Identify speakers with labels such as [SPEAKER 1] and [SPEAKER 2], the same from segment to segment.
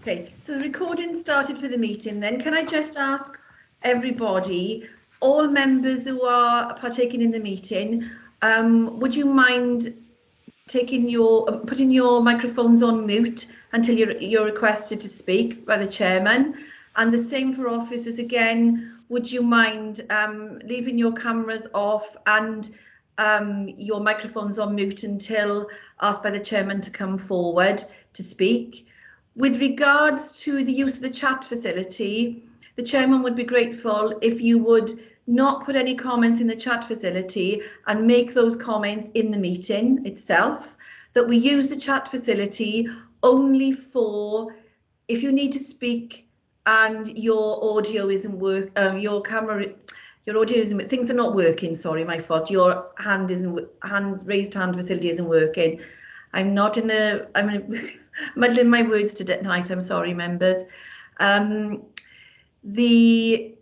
[SPEAKER 1] Okay, so the recording started for the meeting then. Can I just ask everybody, all members who are partaking in the meeting, would you mind putting your microphones on mute until you're requested to speak by the chairman? And the same for officers again. Would you mind leaving your cameras off and your microphones on mute until asked by the chairman to come forward to speak? With regards to the use of the chat facility, the chairman would be grateful if you would not put any comments in the chat facility and make those comments in the meeting itself, that we use the chat facility only for if you need to speak and your audio isn't your audio isn't, things are not working, sorry, my fault, your raised hand facility isn't working. I'm muddling my words tonight, I'm sorry, members. And the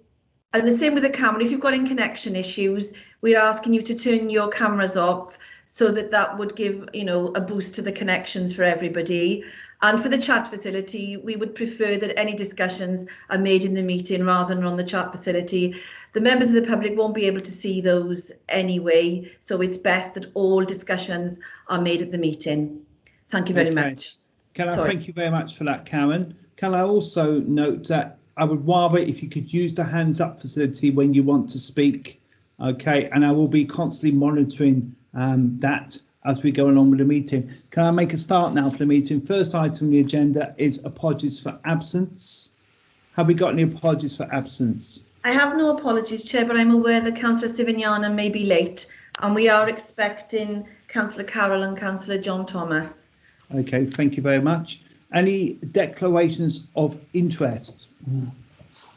[SPEAKER 1] same with the camera. If you've got any connection issues, we're asking you to turn your cameras off so that would give, a boost to the connections for everybody. And for the chat facility, we would prefer that any discussions are made in the meeting rather than on the chat facility. The members of the public won't be able to see those anyway, so it's best that all discussions are made at the meeting. Thank you very much.
[SPEAKER 2] Thank you very much for that, Karen. Can I also note that I would rather if you could use the hands up facility when you want to speak, okay, and I will be constantly monitoring that as we go along with the meeting. Can I make a start now for the meeting? First item on the agenda is apologies for absence. Have we got any apologies for absence?
[SPEAKER 1] I have no apologies, Chair, but I'm aware that Councillor Sivignana may be late, and we are expecting Councillor Carroll and Councillor John Thomas.
[SPEAKER 2] Okay, thank you very much. Any declarations of interest?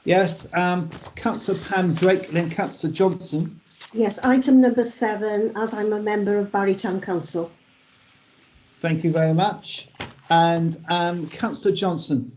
[SPEAKER 2] Yes, Councillor Pam Drake, then Councillor Johnson.
[SPEAKER 3] Yes, item number 7, as I'm a member of Barry Town Council.
[SPEAKER 2] Thank you very much. And Councillor Johnson.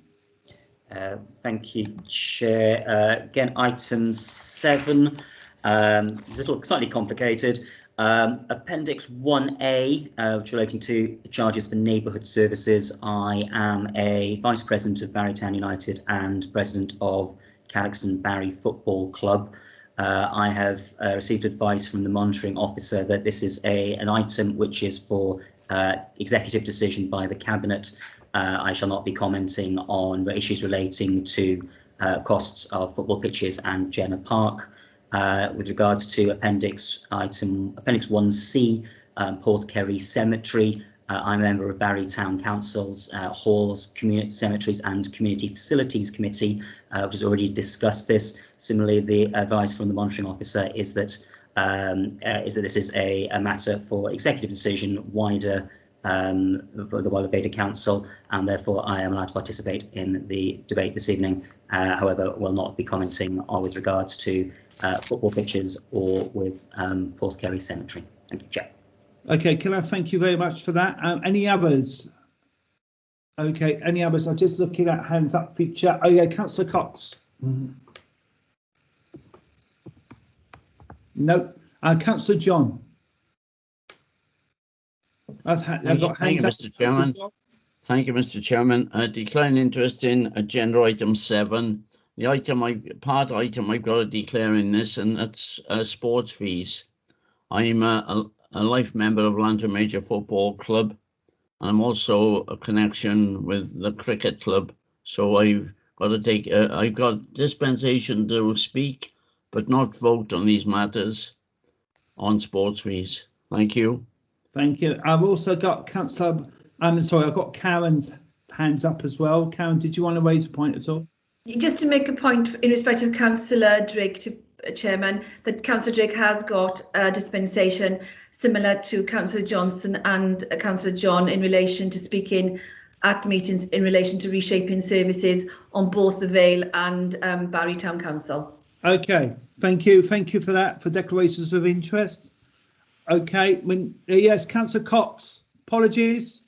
[SPEAKER 4] Thank you, Chair. Again, item 7, slightly complicated. Appendix 1A, which relating to charges for neighbourhood services. I am a Vice President of Barry Town United and President of Calyxton Barry Football Club. I have received advice from the monitoring officer that this is an item which is for executive decision by the Cabinet. I shall not be commenting on issues relating to costs of football pitches and Jenner Park. With regards to Appendix 1C, Porthkerry Cemetery, I'm a member of Barry Town Council's Halls, Community Cemeteries and Community Facilities Committee, which has already discussed this. Similarly, the advice from the monitoring officer is that this is a matter for executive decision wider for the wider Vader Council, and therefore I am allowed to participate in the debate this evening. However, will not be commenting on with regards to football pitches or with Porthkerry Cemetery. Thank you, Chair.
[SPEAKER 2] Okay, can I thank you very much for that? Any others? Okay, any others? I'm just looking at hands up feature. Oh yeah, Councillor Cox. No. Councillor John.
[SPEAKER 5] Thank you, Mr. Chairman. Thank you, Mr. Chairman. Decline interest in agenda item 7. The part item I've got to declare in this, and that's sports fees. I'm a life member of Lantern Major Football Club. I'm also a connection with the cricket club, so I've got to take. I've got dispensation to speak, but not vote on these matters on sports fees. Thank you.
[SPEAKER 2] Thank you. I've also got Councillor. I've got Karen's hands up as well. Karen, did you want to raise a point at all?
[SPEAKER 1] Just to make a point in respect of Councillor Drake, Chairman, that Councillor Drake has got a dispensation similar to Councillor Johnson and Councillor John in relation to speaking at meetings in relation to reshaping services on both the Vale and Barry Town Council.
[SPEAKER 2] Okay, thank you. Thank you for that, for declarations of interest. Okay, yes, Councillor Cox, apologies.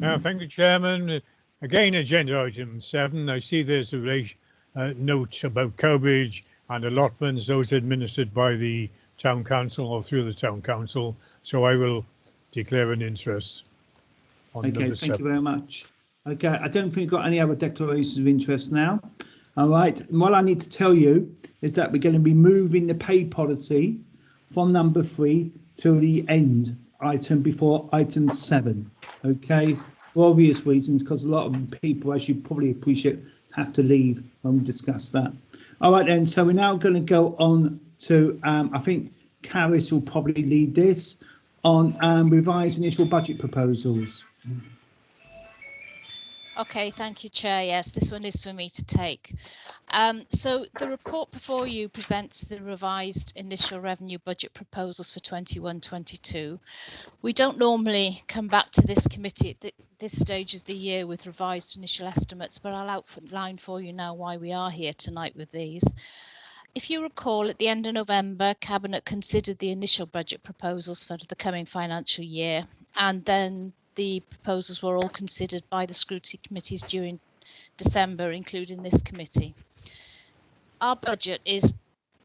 [SPEAKER 6] Thank you, Chairman. Again, agenda item 7. I see there's a note about coverage and allotments, those administered by the Town Council or through the Town Council. So I will declare an interest on
[SPEAKER 2] number 7. Thank you very much. Okay, I don't think we've got any other declarations of interest now. All right, and what I need to tell you is that we're going to be moving the pay policy from number 3 to the end item before item 7. Okay, for obvious reasons, because a lot of people, as you probably appreciate, have to leave when we discuss that. All right, then, so we're now going to go on to, I think Caris will probably lead this on revised initial budget proposals.
[SPEAKER 7] Okay, thank you, Chair. Yes, this one is for me to take. So the report before you presents the revised initial revenue budget proposals for 21-22. We don't normally come back to this committee at this stage of the year with revised initial estimates, but I'll outline for you now why we are here tonight with these. If you recall, at the end of November, Cabinet considered the initial budget proposals for the coming financial year, and then the proposals were all considered by the Scrutiny committees during December, including this committee. Our budget is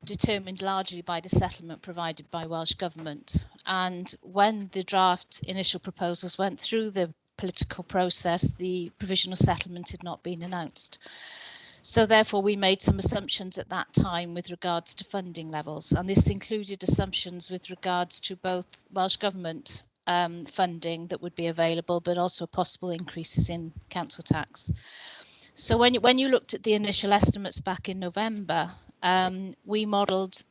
[SPEAKER 7] determined largely by the settlement provided by Welsh Government, and when the draft initial proposals went through the political process, the provisional settlement had not been announced. So therefore we made some assumptions at that time with regards to funding levels, and this included assumptions with regards to both Welsh Government funding that would be available, but also possible increases in council tax. So when you looked at the initial estimates back in November, we modelled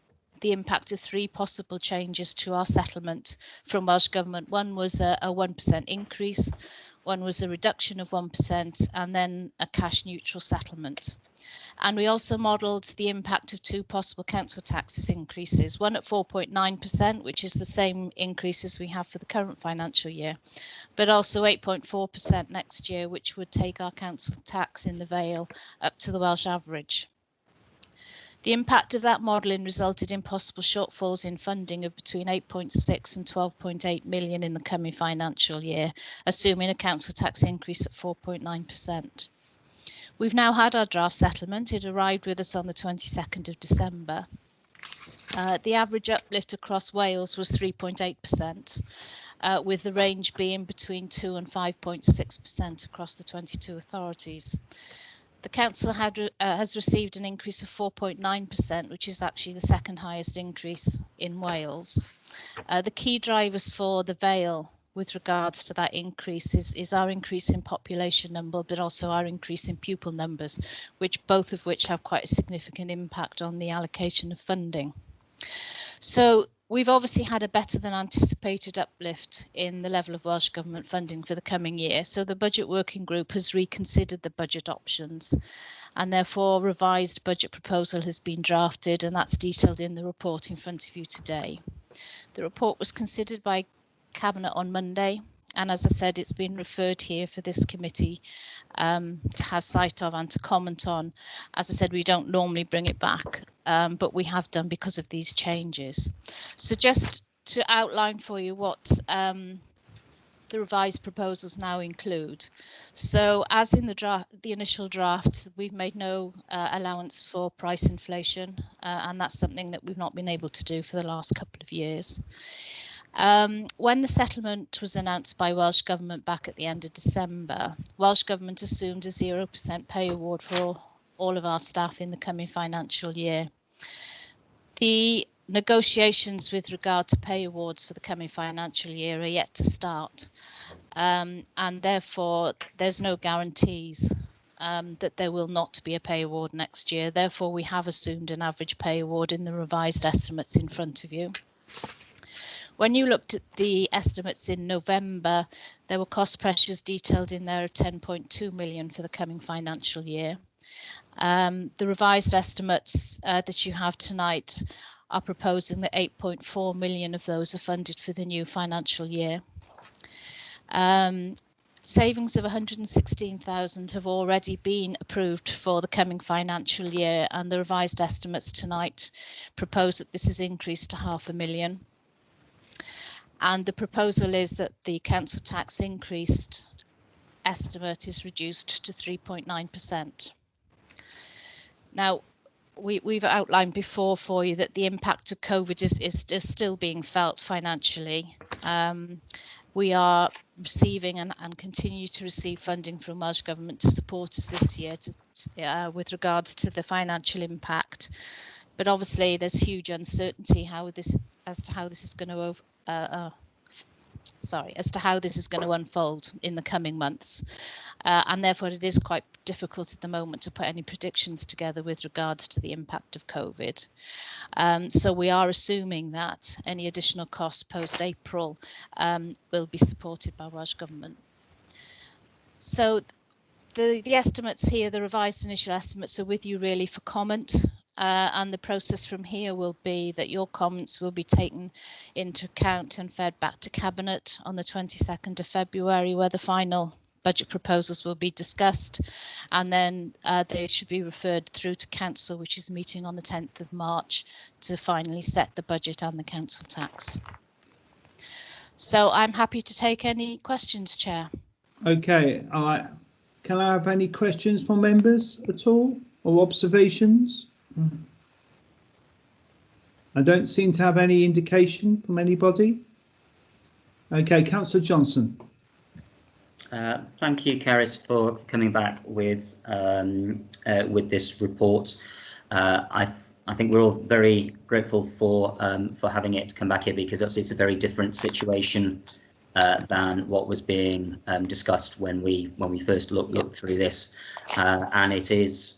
[SPEAKER 7] the impact of 3 possible changes to our settlement from Welsh Government. One was a 1% increase, one was a reduction of 1%, and then a cash neutral settlement. And we also modelled the impact of 2 possible council taxes increases, one at 4.9%, which is the same increase as we have for the current financial year, but also 8.4% next year, which would take our council tax in the Vale up to the Welsh average. The impact of that modelling resulted in possible shortfalls in funding of between 8.6 and 12.8 million in the coming financial year, assuming a council tax increase at 4.9%. We've now had our draft settlement. It arrived with us on the 22nd of December. The average uplift across Wales was 3.8%, with the range being between 2 and 5.6% across the 22 authorities. The council has received an increase of 4.9%, which is actually the second highest increase in Wales. The key drivers for the Vale with regards to that increase is our increase in population number, but also our increase in pupil numbers, both of which have quite a significant impact on the allocation of funding. So we've obviously had a better than anticipated uplift in the level of Welsh Government funding for the coming year. So the Budget Working Group has reconsidered the budget options, and therefore revised budget proposal has been drafted, and that's detailed in the report in front of you today. The report was considered by Cabinet on Monday, and as I said, it's been referred here for this committee to have sight of and to comment on. As I said, we don't normally bring it back, but we have done because of these changes. So just to outline for you what the revised proposals now include. So as in the initial draft, we've made no allowance for price inflation, and that's something that we've not been able to do for the last couple of years. When the settlement was announced by Welsh Government back at the end of December, Welsh Government assumed a 0% pay award for all of our staff in the coming financial year. The negotiations with regard to pay awards for the coming financial year are yet to start, and therefore there's no guarantees that there will not be a pay award next year. Therefore, we have assumed an average pay award in the revised estimates in front of you. When you looked at the estimates in November, there were cost pressures detailed in there of 10.2 million for the coming financial year. The revised estimates that you have tonight are proposing that 8.4 million of those are funded for the new financial year. Savings of 116,000 have already been approved for the coming financial year, and the revised estimates tonight propose that this is increased to £500,000. And the proposal is that the council tax increased estimate is reduced to 3.9%. Now, we've outlined before for you that the impact of COVID is still being felt financially. We are receiving and continue to receive funding from Welsh Government to support us this year with regards to the financial impact. But obviously there's huge uncertainty as to how this is going to unfold in the coming months, and therefore it is quite difficult at the moment to put any predictions together with regards to the impact of COVID. So we are assuming that any additional costs post-April will be supported by Welsh Government. So the estimates here, the revised initial estimates, are with you really for comment. And the process from here will be that your comments will be taken into account and fed back to Cabinet on the 22nd of February, where the final budget proposals will be discussed, and then they should be referred through to Council, which is meeting on the 10th of March to finally set the budget and the council tax. So I'm happy to take any questions, Chair.
[SPEAKER 2] Okay, can I have any questions from members at all, or observations? I don't seem to have any indication from anybody. Okay, Councillor Johnson.
[SPEAKER 4] Thank you, Caris, for coming back with this report. I think we're all very grateful for having it come back here, because obviously it's a very different situation than what was being discussed when we first looked through this, and it is.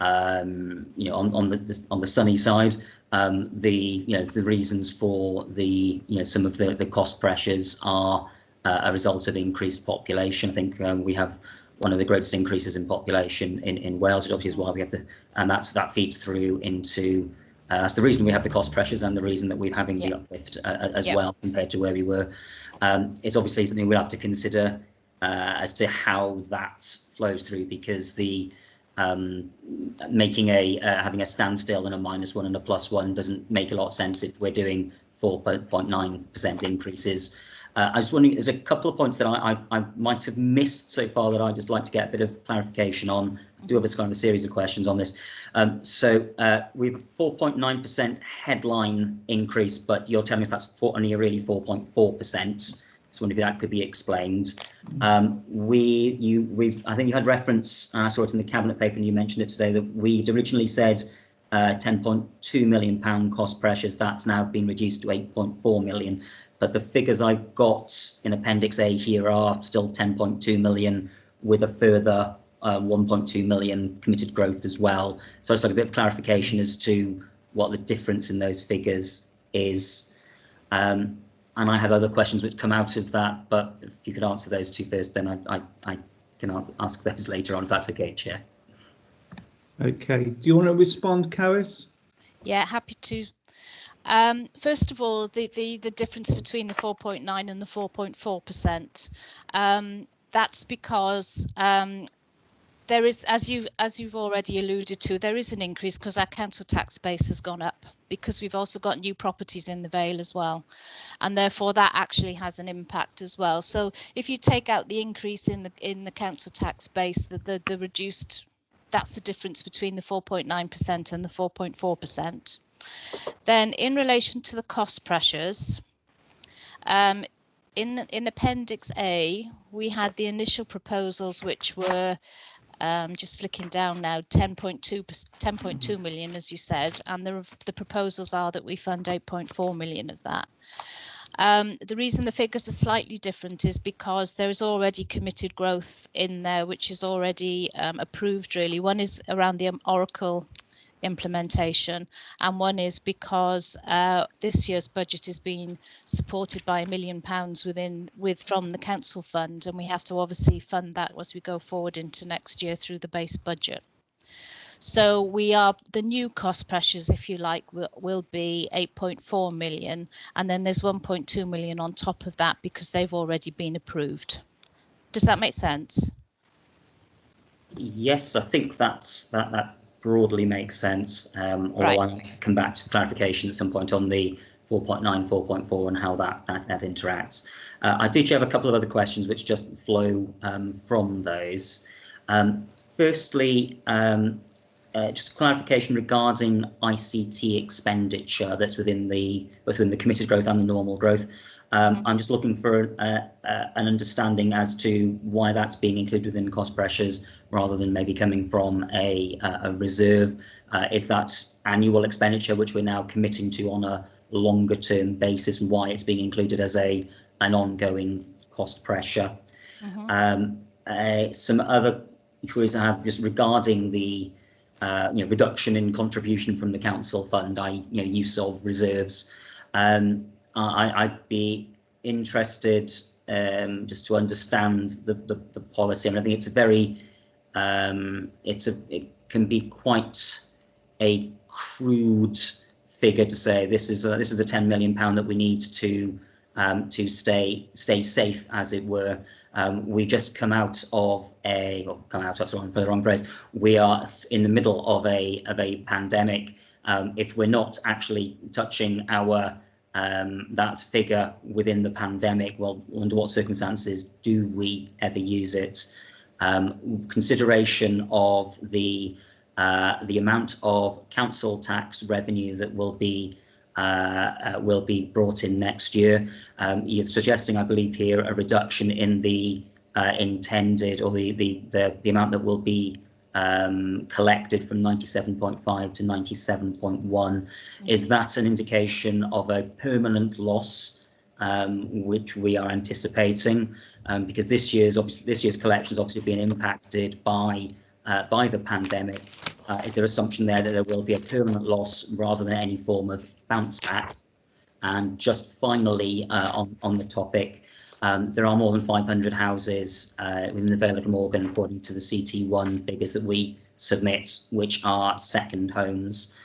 [SPEAKER 4] On the sunny side, the reasons for some of the cost pressures are a result of increased population. I think we have one of the greatest increases in population in Wales, which obviously is why we have that feeds through into that's the reason we have the cost pressures, and the reason that we're having the uplift as well compared to where we were. It's obviously something we'll have to consider as to how that flows through, because the having a standstill and a -1 and a +1 doesn't make a lot of sense if we're doing 4.9% increases. I was wondering, there's a couple of points that I might have missed so far that I'd just like to get a bit of clarification on. I do have a kind of a series of questions on this. So we've 4.9% headline increase, but you're telling us that's only really 4.4%. Just wonder if that could be explained. I think you had reference, and I saw it in the Cabinet paper and you mentioned it today, that we'd originally said £10.2 million cost pressures. That's now been reduced to 8.4 million. But the figures I've got in Appendix A here are still 10.2 million with a further 1.2 million committed growth as well. So I'd like a bit of clarification as to what the difference in those figures is. And I have other questions which come out of that, but if you could answer those two first, then I can ask those later on, if that's okay, Chair.
[SPEAKER 2] Okay, do you want to respond, Caris?
[SPEAKER 7] Yeah, happy to. First of all, the difference between the 4.9 and the 4.4%, that's because there is, as you've already alluded to, there is an increase because our council tax base has gone up, because we've also got new properties in the Vale as well, and therefore that actually has an impact as well. So if you take out the increase in the council tax base, the reduced, that's the difference between the 4.9% and the 4.4%. Then in relation to the cost pressures, in Appendix A, we had the initial proposals, which were just flicking down now, 10.2 million, as you said, and the proposals are that we fund 8.4 million of that. The reason the figures are slightly different is because there is already committed growth in there, which is already approved, really. One is around the Oracle implementation, and one is because this year's budget is being supported by £1 million from the council fund, and we have to obviously fund that as we go forward into next year through the base budget. So the new cost pressures, if you like, will be 8.4 million, and then there's 1.2 million on top of that because they've already been approved. Does that make sense?
[SPEAKER 4] Yes, I think that broadly makes sense, although
[SPEAKER 7] right.
[SPEAKER 4] I'll come back to clarification at some point on the 4.9, 4.4 and how that interacts. I did have a couple of other questions which just flow from those. Firstly, just clarification regarding ICT expenditure that's within the committed growth and the normal growth. I'm just looking for an understanding as to why that's being included within cost pressures rather than maybe coming from a reserve. Is that annual expenditure which we're now committing to on a longer term basis, and why it's being included as an ongoing cost pressure? Some other queries I have just regarding the reduction in contribution from the council fund, use of reserves. I'd be interested just to understand the policy. I mean, I think it's a very it can be quite a crude figure to say this is the £10 million that we need to stay safe, as it were. We just come out of that's the wrong phrase. We are in the middle of a pandemic. If we're not actually touching our that figure within the pandemic, well, under what circumstances do we ever use it? Consideration of the amount of council tax revenue that will be brought in next year. You're suggesting, I believe here, a reduction in the intended, or the amount that will be collected from 97.5 to 97.1. Is that an indication of a permanent loss, which we are anticipating? Because this year's collections obviously been impacted by the pandemic. Is there assumption there that there will be a permanent loss rather than any form of bounce back? And just finally, on the topic, there are more than 500 houses within the Vale of Glamorgan, according to the CT1 figures that we submit, which are second homes.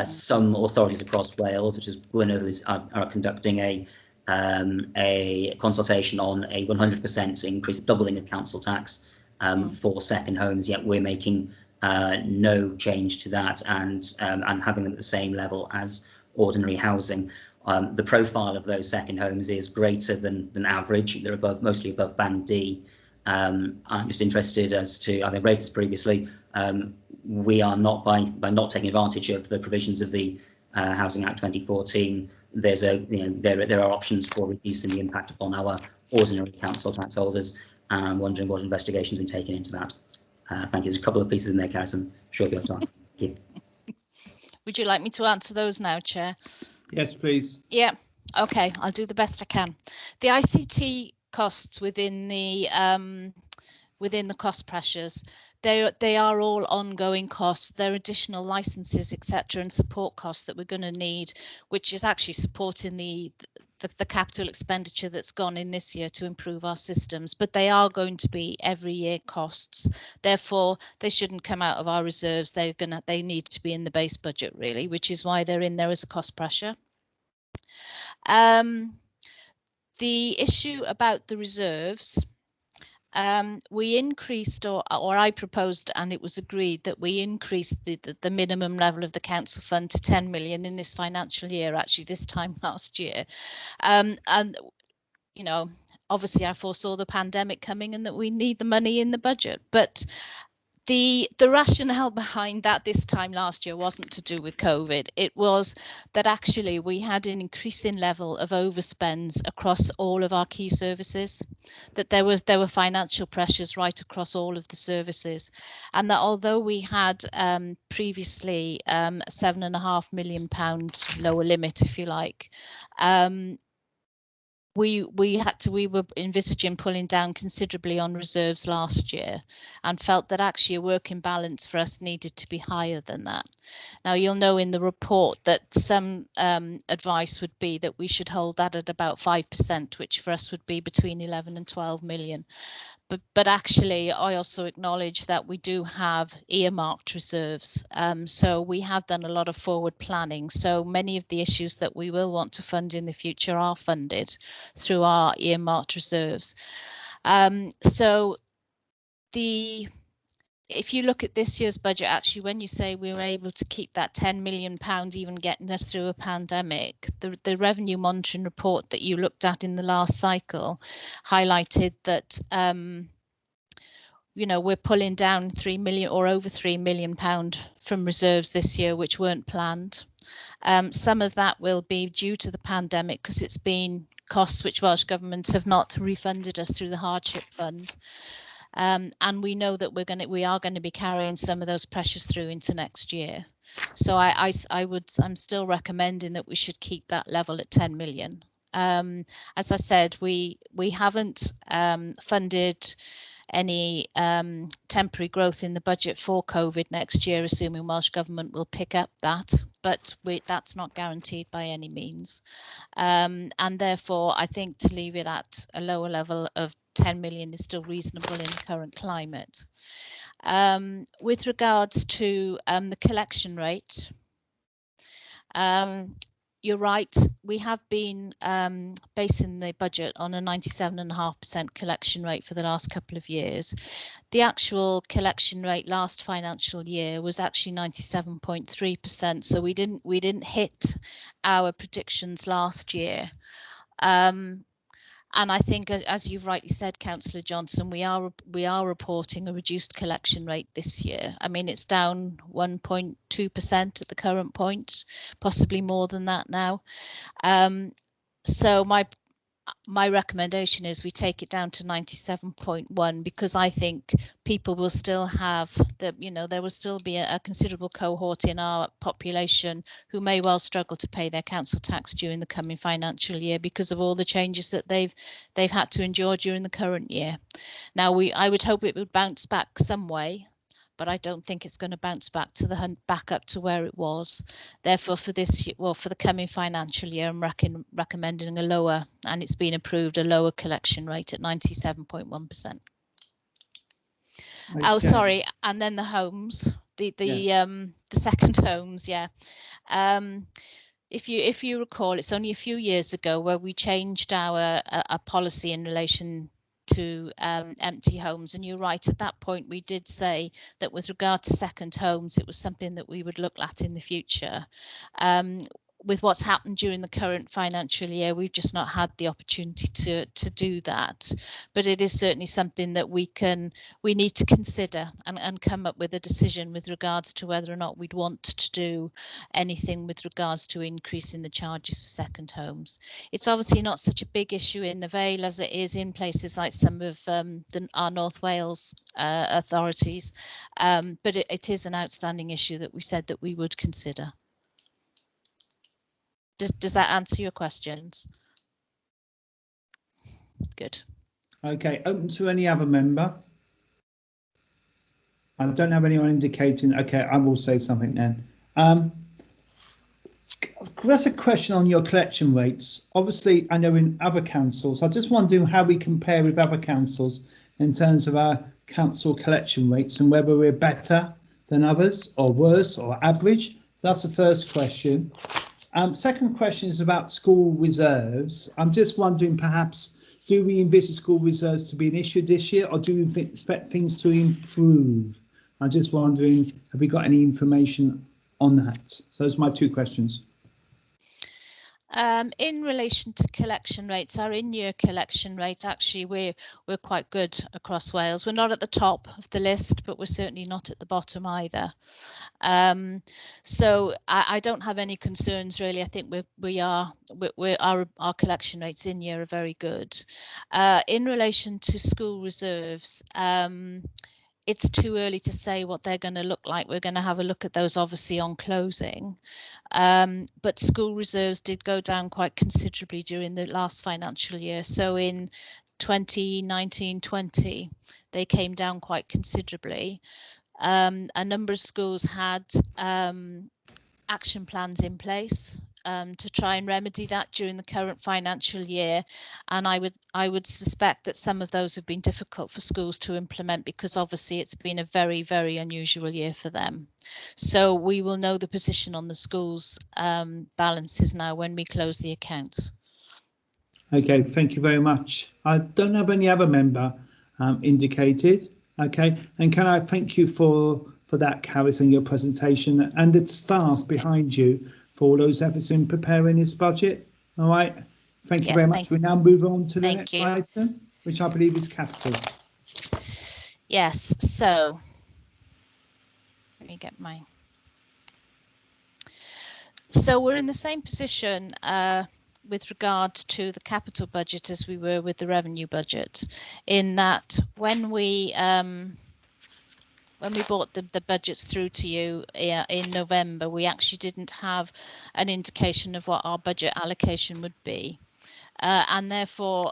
[SPEAKER 4] Some authorities across Wales, such as Gwynedd, are conducting a consultation on a 100% increase, doubling of council tax for second homes. Yet we're making no change to that, and having them at the same level as ordinary housing. The profile of those second homes is greater than average. They're mostly above band D. I'm just interested as to, I think raised this previously, we are not, by not taking advantage of the provisions of the Housing Act 2014, there's there are options for reducing the impact upon our ordinary council tax holders, and I'm wondering what investigations have been taken into that. Thank you. There's a couple of pieces in there, Caris, I'm sure you'll be able to answer. Thank you.
[SPEAKER 7] Would you like me to answer those now, Chair?
[SPEAKER 2] Yes, please.
[SPEAKER 7] Yeah. Okay, I'll do the best I can. The ICT costs within the cost pressures, they are all ongoing costs. There are additional licenses, etc., and support costs that we're going to need, which is actually supporting the capital expenditure that's gone in this year to improve our systems. But they are going to be every year costs. Therefore, they shouldn't come out of our reserves. They need to be in the base budget, really, which is why they're in there as a cost pressure. The issue about the reserves, we increased, or I proposed, and it was agreed that we increased the minimum level of the council fund to 10 million in this financial year, actually this time last year. And, you know, obviously I foresaw the pandemic coming and that we need the money in the budget. But the rationale behind that this time last year wasn't to do with COVID. It was that actually we had an increasing level of overspends across all of our key services, that there were financial pressures right across all of the services, and that although we had previously £7.5 million lower limit, if you like, we were envisaging pulling down considerably on reserves last year, and felt that actually a working balance for us needed to be higher than that. Now, you'll know in the report that some advice would be that we should hold that at about 5%, which for us would be between 11 and 12 million. But actually, I also acknowledge that we do have earmarked reserves. So we have done a lot of forward planning. So many of the issues that we will want to fund in the future are funded through our earmarked reserves. If you look at this year's budget, actually, when you say we were able to keep that £10 million even getting us through a pandemic, the revenue monitoring report that you looked at in the last cycle highlighted that we're pulling down 3 million or over £3 million from reserves this year, which weren't planned. Some of that will be due to the pandemic because it's been costs which Welsh Government have not refunded us through the hardship fund. And we know that we are going to be carrying some of those pressures through into next year. So I'm still recommending that we should keep that level at 10 million. As I said, we haven't funded any temporary growth in the budget for COVID next year, assuming Welsh Government will pick up that, but that's not guaranteed by any means. And therefore, I think to leave it at a lower level of 10 million is still reasonable in the current climate. With regards to the collection rate, you're right, we have been basing the budget on a 97.5% collection rate for the last couple of years. The actual collection rate last financial year was actually 97.3%, so we didn't hit our predictions last year. And I think, as you've rightly said, Councillor Johnson, we are reporting a reduced collection rate this year. I mean, it's down 1.2% at the current point, possibly more than that now. So my recommendation is we take it down to 97.1, because I think people will still have there will still be a considerable cohort in our population who may well struggle to pay their council tax during the coming financial year because of all the changes that they've had to endure during the current year. Now, I would hope it would bounce back some way, but I don't think it's going to bounce back up to where it was. Therefore, for the coming financial year, I'm recommending a lower, and it's been approved, a lower collection rate at 97.1%. Okay. Oh, sorry, and then the homes, the second homes, yeah. If you recall, it's only a few years ago where we changed our policy in relation to empty homes, and you're right, at that point we did say that with regard to second homes it was something that we would look at in the future. With what's happened during the current financial year, we've just not had the opportunity to do that, but it is certainly something that we need to consider and come up with a decision with regards to whether or not we'd want to do anything with regards to increasing the charges for second homes. It's obviously not such a big issue in the Vale as it is in places like some of our North Wales authorities, but it is an outstanding issue that we said that we would consider. Does that answer your questions? Good. Okay,
[SPEAKER 2] open to any other member. I don't have anyone indicating. Okay, I will say something then. That's a question on your collection rates. Obviously, I know in other councils, I'm just wondering how we compare with other councils in terms of our council collection rates and whether we're better than others or worse or average. That's the first question. Second question is about school reserves. I'm just wondering, perhaps, do we envisage school reserves to be an issue this year, or do we expect things to improve? I'm just wondering, have we got any information on that? So those are my two questions.
[SPEAKER 7] In relation to collection rates, our in-year collection rates, actually we're quite good across Wales. We're not at the top of the list, but we're certainly not at the bottom either. So I don't have any concerns really. I think our collection rates in year are very good. In relation to school reserves, it's too early to say what they're going to look like. We're going to have a look at those obviously on closing. But school reserves did go down quite considerably during the last financial year. So in 2019-20, they came down quite considerably. A number of schools had action plans in place to try and remedy that during the current financial year, and I would suspect that some of those have been difficult for schools to implement because obviously it's been a very, very unusual year for them. So we will know the position on the schools' balances now when we close the accounts.
[SPEAKER 2] Okay, thank you very much. I don't have any other member indicated. Okay, and can I thank you for that, Carys, and your presentation, and the staff behind you for all those efforts in preparing this budget. All right, thank you very much. We now move on to the next item, which I believe is capital.
[SPEAKER 7] Yes, so let me get my. So we're in the same position with regard to the capital budget as we were with the revenue budget, in that when we brought the budgets through to you in November, we actually didn't have an indication of what our budget allocation would be. And therefore,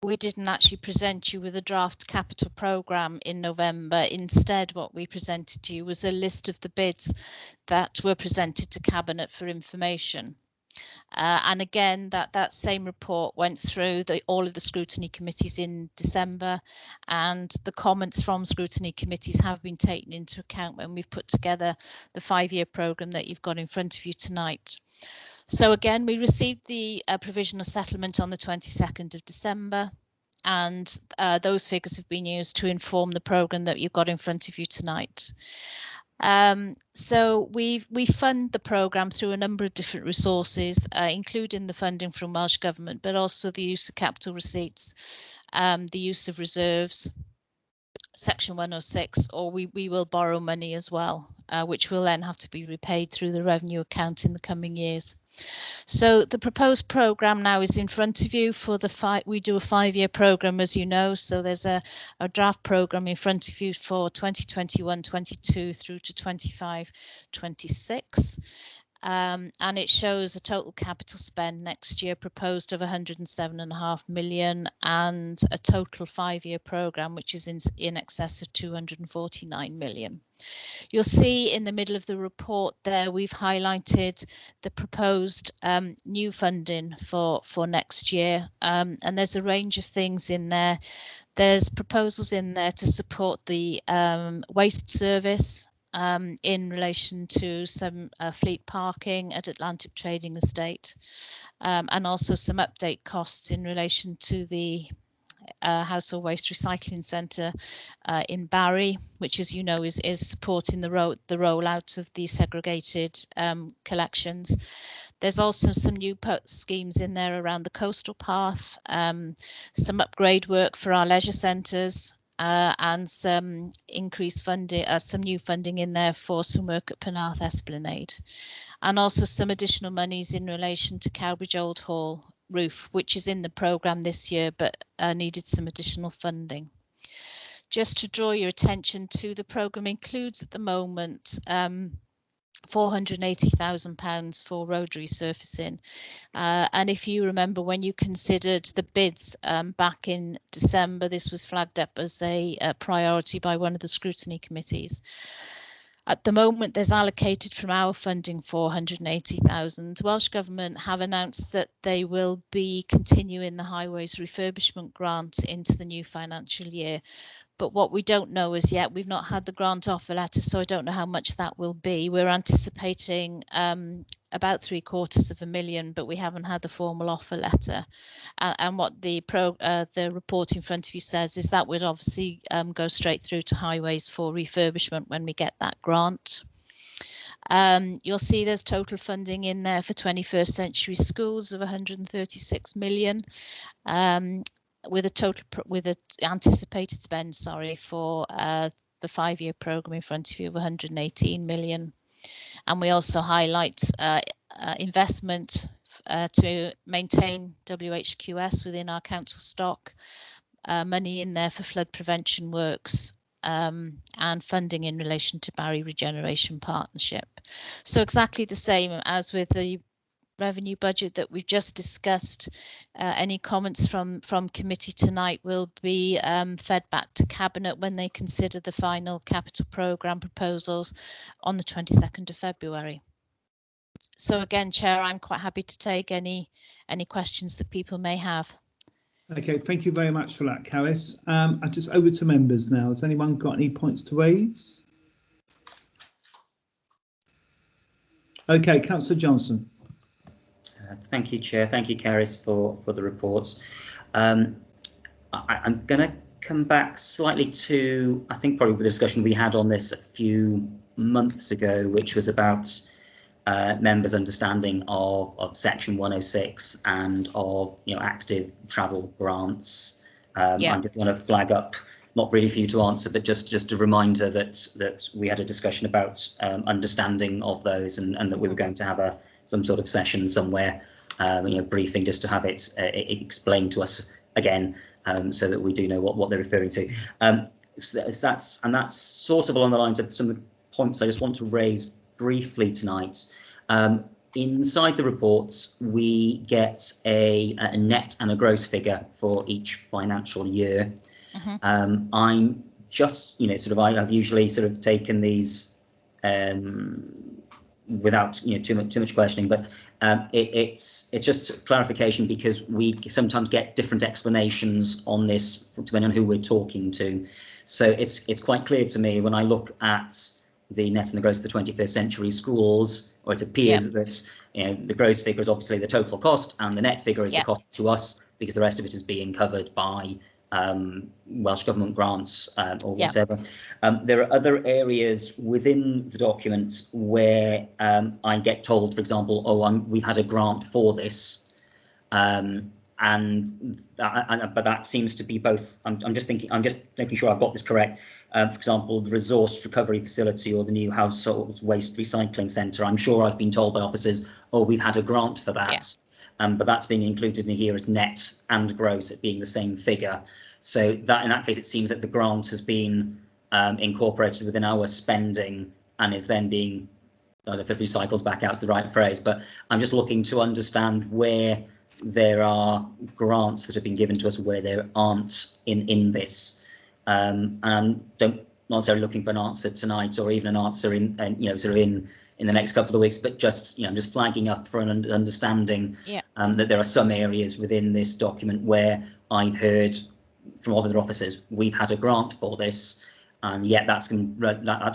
[SPEAKER 7] we didn't actually present you with a draft capital programme in November. Instead, what we presented to you was a list of the bids that were presented to Cabinet for information. And again, that same report went through all of the scrutiny committees in December, and the comments from scrutiny committees have been taken into account when we've put together the 5-year programme that you've got in front of you tonight. So again, we received the provisional settlement on the 22nd of December, and those figures have been used to inform the programme that you've got in front of you tonight. So we fund the programme through a number of different resources, including the funding from Welsh Government, but also the use of capital receipts, the use of reserves, Section 106, or we will borrow money as well, which will then have to be repaid through the revenue account in the coming years. So the proposed programme now is in front of you for we do a 5-year programme, as you know, so there's a draft programme in front of you for 2021-22 through to 25-26. And it shows a total capital spend next year proposed of 107.5 million and a total 5-year programme which is in excess of 249 million. You'll see in the middle of the report there we've highlighted the proposed new funding for next year, and there's a range of things in there. There's proposals in there to support the waste service, in relation to some fleet parking at Atlantic Trading Estate, and also some update costs in relation to the Household Waste Recycling Centre in Barry, which, as you know, is supporting the rollout of the segregated collections. There's also some new schemes in there around the coastal path, some upgrade work for our leisure centres, and some increased funding, some new funding in there for some work at Penarth Esplanade, and also some additional monies in relation to Cowbridge Old Hall roof, which is in the programme this year but needed some additional funding. Just to draw your attention to, the programme includes at the moment £480,000 for road resurfacing, and if you remember when you considered the bids back in December, this was flagged up as a priority by one of the scrutiny committees. At the moment, there's allocated from our funding 480,000. Welsh Government have announced that they will be continuing the highways refurbishment grant into the new financial year. But what we don't know as yet, we've not had the grant offer letter, so I don't know how much that will be. We're anticipating about £750,000, but we haven't had the formal offer letter. And what the report in front of you says is that would obviously go straight through to highways for refurbishment when we get that grant. You'll see there's total funding in there for 21st century schools of 136 million. With an anticipated spend, for the 5-year programme in front of you of 118 million. And we also highlight investment to maintain WHQS within our council stock, money in there for flood prevention works, and funding in relation to Barry Regeneration Partnership. So exactly the same as with the revenue budget that we've just discussed. Any comments from committee tonight will be fed back to Cabinet when they consider the final capital programme proposals on the 22nd of February. So again, Chair, I'm quite happy to take any questions that people may have.
[SPEAKER 2] Okay, thank you very much for that, Carys. I'm just over to members now. Has anyone got any points to raise? Okay, Councillor Johnson.
[SPEAKER 4] Thank you, Chair. Thank you, Carys, for the reports. I'm going to come back slightly to, I think, probably the discussion we had on this a few months ago, which was about members' understanding of Section 106 and of active travel grants. I just want to flag up, not really for you to answer, but just a reminder that we had a discussion about understanding of those, and that we were going to have some sort of session somewhere briefing just to have it explained to us again, so that we do know what they're referring to. So that's sort of along the lines of some of the points I just want to raise briefly tonight. Inside the reports, we get a net and a gross figure for each financial year. I'm just, I've usually sort of taken these without too much questioning, but it's just clarification, because we sometimes get different explanations on this depending on who we're talking to. So it's quite clear to me when I look at the net and the gross of the 21st century schools, or it appears that the gross figure is obviously the total cost, and the net figure is the cost to us, because the rest of it is being covered by Welsh Government grants or whatever. There are other areas within the document where I get told, for example, we've had a grant for this, but that seems to be both. I'm just making sure I've got this correct. For example, the resource recovery facility or the new household waste recycling centre. I'm sure I've been told by officers, we've had a grant for that. But that's being included in here as net and gross, it being the same figure. So that in that case, it seems that the grant has been incorporated within our spending and is then being, I don't know if recycled back out to the right phrase, but I'm just looking to understand where there are grants that have been given to us where there aren't in this. And not necessarily looking for an answer tonight, or even an answer in the next couple of weeks, but just I'm just flagging up for an understanding that there are some areas within this document where I've heard from other officers we've had a grant for this, and yet that's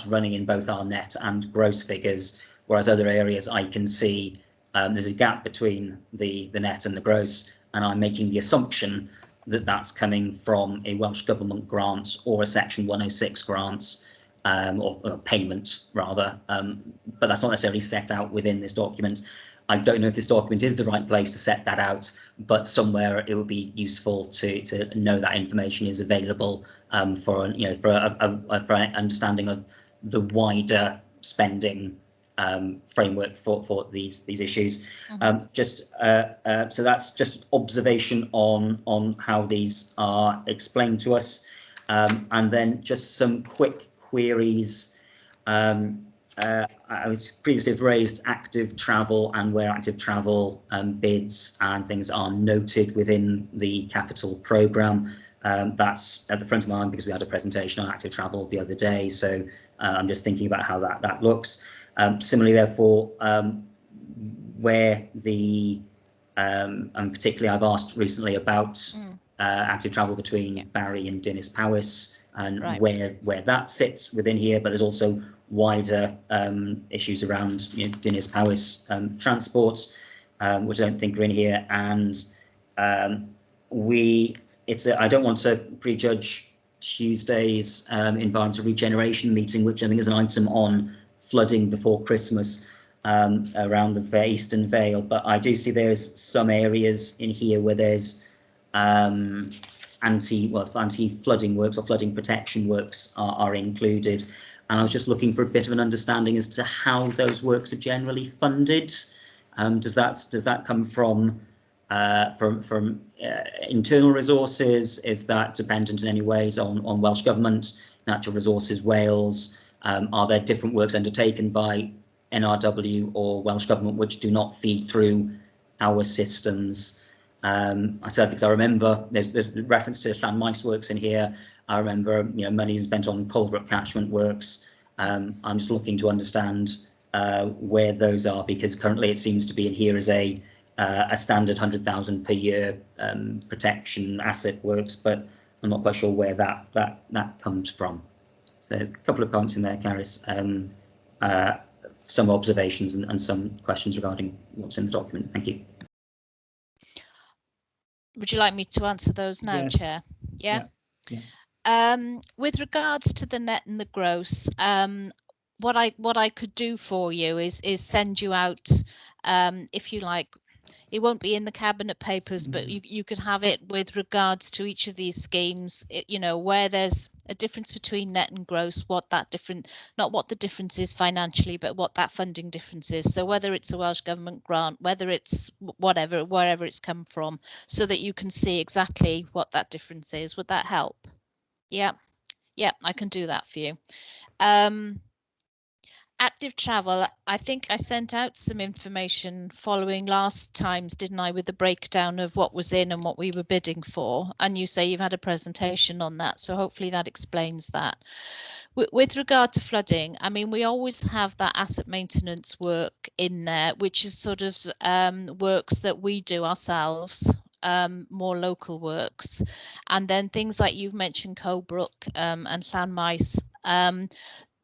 [SPEAKER 4] running in both our net and gross figures, whereas other areas I can see there's a gap between the net and the gross, and I'm making the assumption that that's coming from a Welsh Government grant or a Section 106 grant, or payment rather, but that's not necessarily set out within this document. I don't know if this document is the right place to set that out, but somewhere it would be useful to know that information is available for an understanding of the wider spending framework for these issues. So that's just observation on how these are explained to us, and then just some quick queries. I was previously have raised active travel and where active travel bids and things are noted within the capital programme. That's at the front of my mind because we had a presentation on active travel the other day, so I'm just thinking about how that looks. Similarly, therefore, where the and particularly I've asked recently about active travel between Barry and Dinas Powys, and where that sits within here, but there's also wider issues around Dinas Powys transport, which I don't think are in here, and I don't want to prejudge Tuesday's environmental regeneration meeting, which I think is an item on flooding before Christmas around the Eastern Vale, but I do see there's some areas in here where there's anti-flooding works or flooding protection works are included, and I was just looking for a bit of an understanding as to how those works are generally funded. Does that come from internal resources? Is that dependent in any ways on Welsh Government, Natural Resources Wales? Are there different works undertaken by NRW or Welsh Government which do not feed through our systems? I said because I remember there's reference to Llanmaes works in here. I remember money spent on Colebrook catchment works. I'm just looking to understand where those are, because currently it seems to be in here as a standard 100,000 per year protection asset works, but I'm not quite sure where that comes from. So a couple of points in there, Caris. Some observations and some questions regarding what's in the document. Thank you.
[SPEAKER 7] Would you like me to answer those now,
[SPEAKER 2] Yes.
[SPEAKER 7] Chair? Yeah. With regards to the net and the gross, what I could do for you is send you out, if you like, it won't be in the cabinet papers, but you could have it with regards to each of these schemes, you know, where there's a difference between net and gross, what that different, not what the difference is financially, but what that funding difference is. So whether it's a Welsh Government grant, whether it's whatever, wherever it's come from, so that you can see exactly what that difference is. Would that help? Yeah, I can do that for you. Active travel, I think I sent out some information following last time's, didn't I, with the breakdown of what was in and what we were bidding for. And you say you've had a presentation on that, so hopefully that explains that. With regard to flooding, I mean, we always have that asset maintenance work in there, which is sort of works that we do ourselves, more local works. And then things like you've mentioned Colebrook and Llanmaes,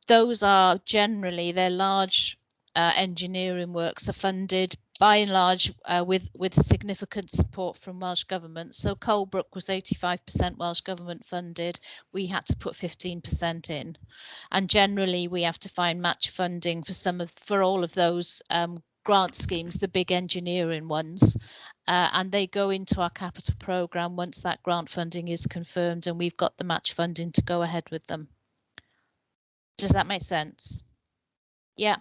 [SPEAKER 7] those are generally, they're large engineering works, are funded by and large with significant support from Welsh Government. So Colebrook was 85% Welsh Government funded. We had to put 15% in, and generally we have to find match funding for all of those grant schemes, the big engineering ones, and they go into our capital programme once that grant funding is confirmed and we've got the match funding to go ahead with them. Does that make sense? Yeah.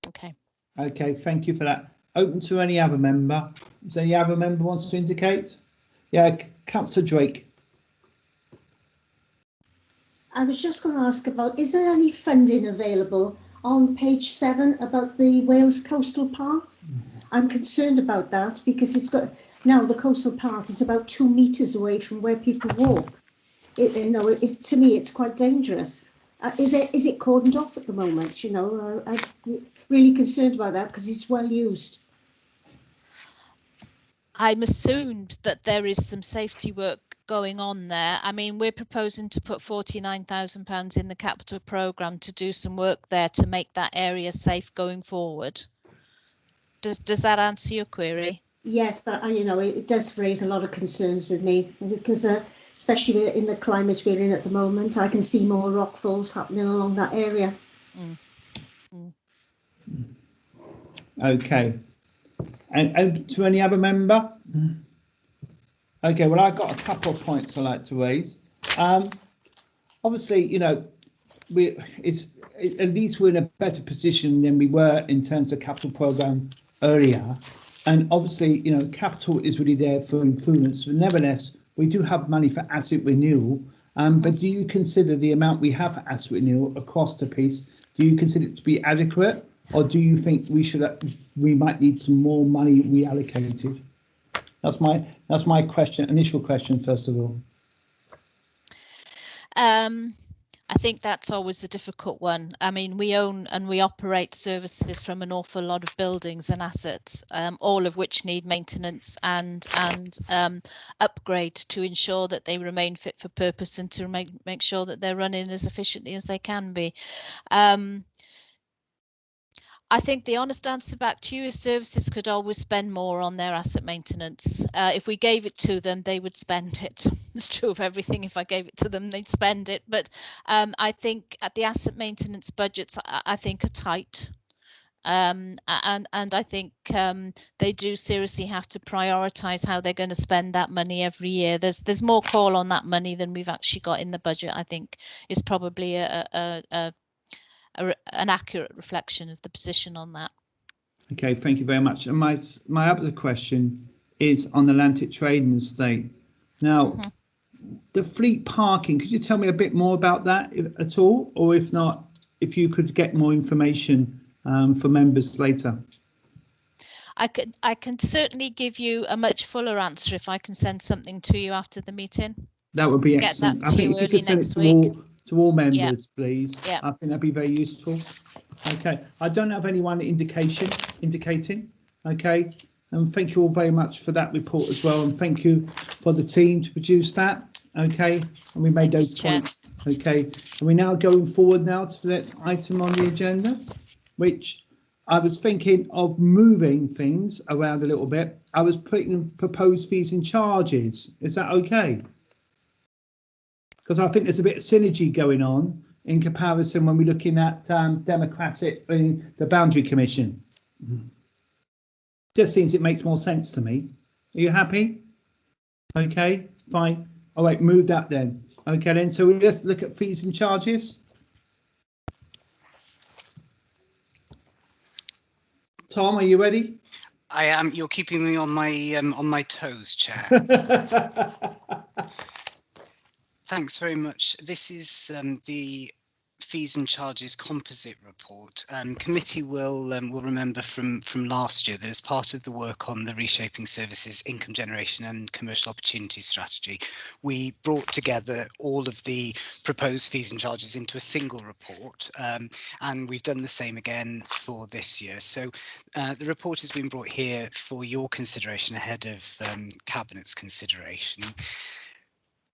[SPEAKER 7] Okay.
[SPEAKER 2] Okay, thank you for that. Open to any other member. Does any other member wants to indicate? Yeah, Councillor Drake.
[SPEAKER 3] I was just going to ask about, is there any funding available on page 7 about the Wales Coastal Path? I'm concerned about that because it's got, now the coastal path is about 2 metres away from where people walk. To me, it's quite dangerous. Is it cordoned off at the moment? You know, I'm really concerned about that because it's well used.
[SPEAKER 7] I'm assumed that there is some safety work going on there. I mean, we're proposing to put £49,000 in the capital programme to do some work there to make that area safe going forward. Does that answer your query?
[SPEAKER 3] Yes, but it does raise a lot of concerns with me because especially in the climate we're in at the moment, I can see more rockfalls happening along that area.
[SPEAKER 2] Okay. And to any other member? Okay, well, I've got a couple of points I'd like to raise. Obviously, at least we're in a better position than we were in terms of capital programme earlier. And obviously, capital is really there for improvements. But nevertheless, we do have money for asset renewal. But do you consider the amount we have for asset renewal across the piece, do you consider it to be adequate? Or do you think we might need some more money reallocated? That's my question, initial question, first of all.
[SPEAKER 7] I think that's always a difficult one. I mean, we own and we operate services from an awful lot of buildings and assets, all of which need maintenance and upgrade to ensure that they remain fit for purpose and to make sure that they're running as efficiently as they can be. I think the honest answer back to you is services could always spend more on their asset maintenance. If we gave it to them, they would spend it. It's true of everything. If I gave it to them, they'd spend it. But I think at the asset maintenance budgets, I think are tight. And I think they do seriously have to prioritise how they're going to spend that money every year. There's more call on that money than we've actually got in the budget, I think, is probably an accurate reflection of the position on that.
[SPEAKER 2] Okay, thank you very much. And my other question is on the Atlantic Trading Estate. Now, the fleet parking, could you tell me a bit more about that at all? Or if not, if you could get more information for members later.
[SPEAKER 7] I can certainly give you a much fuller answer if I can send something to you after the meeting.
[SPEAKER 2] That would be excellent.
[SPEAKER 7] I think
[SPEAKER 2] if you could send it to all members, please.
[SPEAKER 7] Yeah.
[SPEAKER 2] I think that'd be very useful. Okay, I don't have anyone indicating. Okay, and thank you all very much for that report as well, and thank you for the team to produce that. Okay, and we made those points. Okay, and we're now going forward now to the next item on the agenda, which I was thinking of moving things around a little bit. I was putting proposed fees and charges. Is that okay? Because I think there's a bit of synergy going on in comparison when we're looking at the Boundary Commission. Just seems it makes more sense to me. Are you happy? Okay, fine. All right, move that then. Okay, then. So we just look at fees and charges. Tom, are you ready?
[SPEAKER 8] I am. You're keeping me on my toes, Chair. Thanks very much. This is the fees and charges composite report. Committee will remember from last year that as part of the work on the Reshaping Services Income Generation and Commercial Opportunity Strategy, we brought together all of the proposed fees and charges into a single report, and we've done the same again for this year. So the report has been brought here for your consideration ahead of Cabinet's consideration.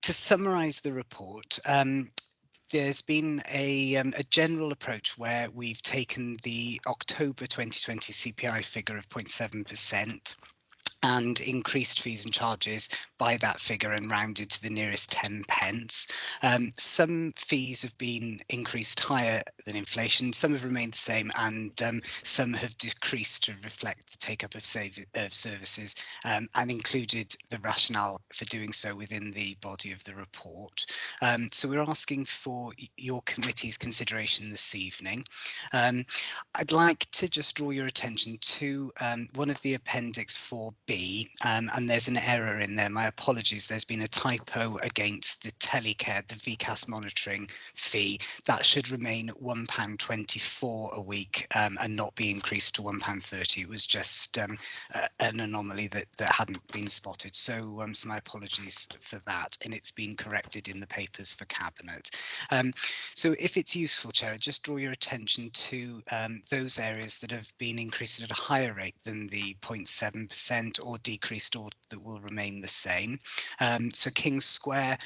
[SPEAKER 8] To summarise the report, there's been a general approach where we've taken the October 2020 CPI figure of 0.7% and increased fees and charges by that figure and rounded to the nearest 10 pence. Some fees have been increased higher than inflation, some have remained the same, and some have decreased to reflect the take-up of services, and included the rationale for doing so within the body of the report. So we're asking for your committee's consideration this evening. I'd like to just draw your attention to one of the Appendix 4B, and there's an error in there. My apologies, there's been a typo against the telecare, the VCAS monitoring fee. That should remain at £1.24 a week and not be increased to £1.30. It was just an anomaly that hadn't been spotted. So, so my apologies for that, and it's been corrected in the papers for Cabinet. So if it's useful, Chair, just draw your attention to those areas that have been increased at a higher rate than the 0.7% or decreased or that will remain the same. So King's Square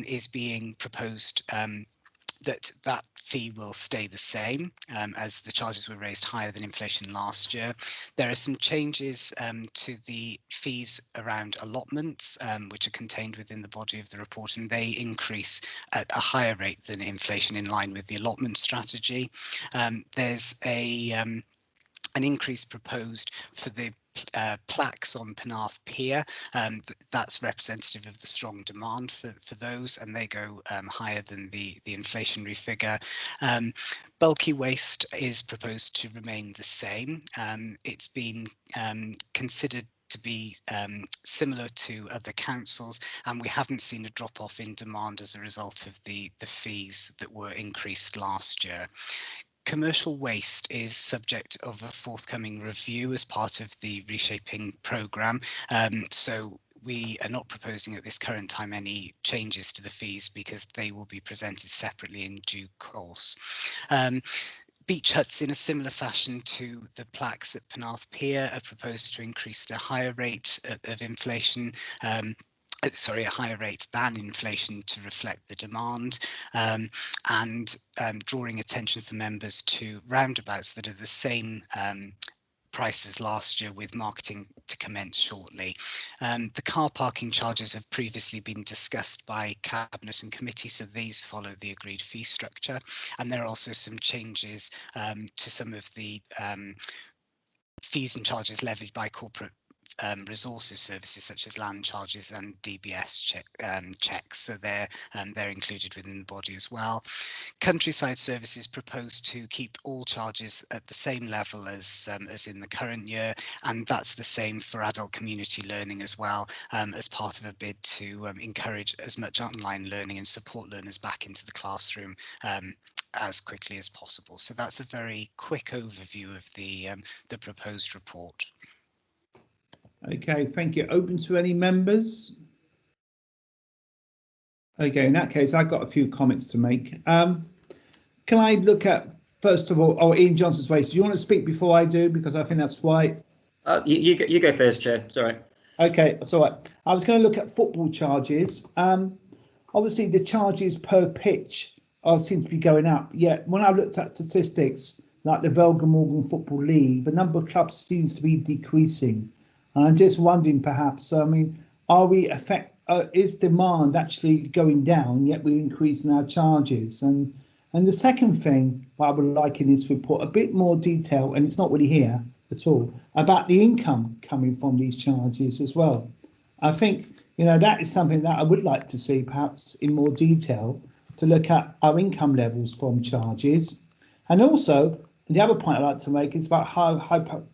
[SPEAKER 8] is being proposed that fee will stay the same as the charges were raised higher than inflation last year. There are some changes to the fees around allotments, which are contained within the body of the report, and they increase at a higher rate than inflation in line with the allotment strategy. There's an increase proposed for the plaques on Penarth Pier. That's representative of the strong demand for those, and they go higher than the inflationary figure. Bulky waste is proposed to remain the same. It's been considered to be similar to other councils, and we haven't seen a drop off in demand as a result of the fees that were increased last year. Commercial waste is subject of a forthcoming review as part of the reshaping programme. So we are not proposing at this current time any changes to the fees because they will be presented separately in due course. Beach huts, in a similar fashion to the plaques at Penarth Pier, are proposed to increase at a higher rate of inflation. A higher rate than inflation to reflect the demand, and drawing attention for members to roundabouts that are the same price as last year, with marketing to commence shortly. The car parking charges have previously been discussed by Cabinet and Committee, so these follow the agreed fee structure, and there are also some changes to some of the fees and charges levied by corporate resources services such as land charges and DBS checks, so they're included within the body as well. Countryside services propose to keep all charges at the same level as in the current year, and that's the same for adult community learning as well, as part of a bid to encourage as much online learning and support learners back into the classroom as quickly as possible. So that's a very quick overview of the proposed report.
[SPEAKER 2] Okay, thank you. Open to any members? Okay, in that case, I've got a few comments to make. Can I look at, first of all, Ian Johnson's face? Do you want to speak before I do? Because I think that's right.
[SPEAKER 4] You go first, Chair. Sorry.
[SPEAKER 2] Okay, that's all right. I was going to look at football charges. Obviously, the charges per pitch seem to be going up. Yet, when I looked at statistics, like the Velga Morgan Football League, the number of clubs seems to be decreasing. And I'm just wondering, perhaps, is demand actually going down, yet we're increasing our charges? And the second thing I would like in this report, a bit more detail, and it's not really here, at all about the income coming from these charges as well. I think, that is something that I would like to see perhaps in more detail, to look at our income levels from charges. And also, the other point I'd like to make is about how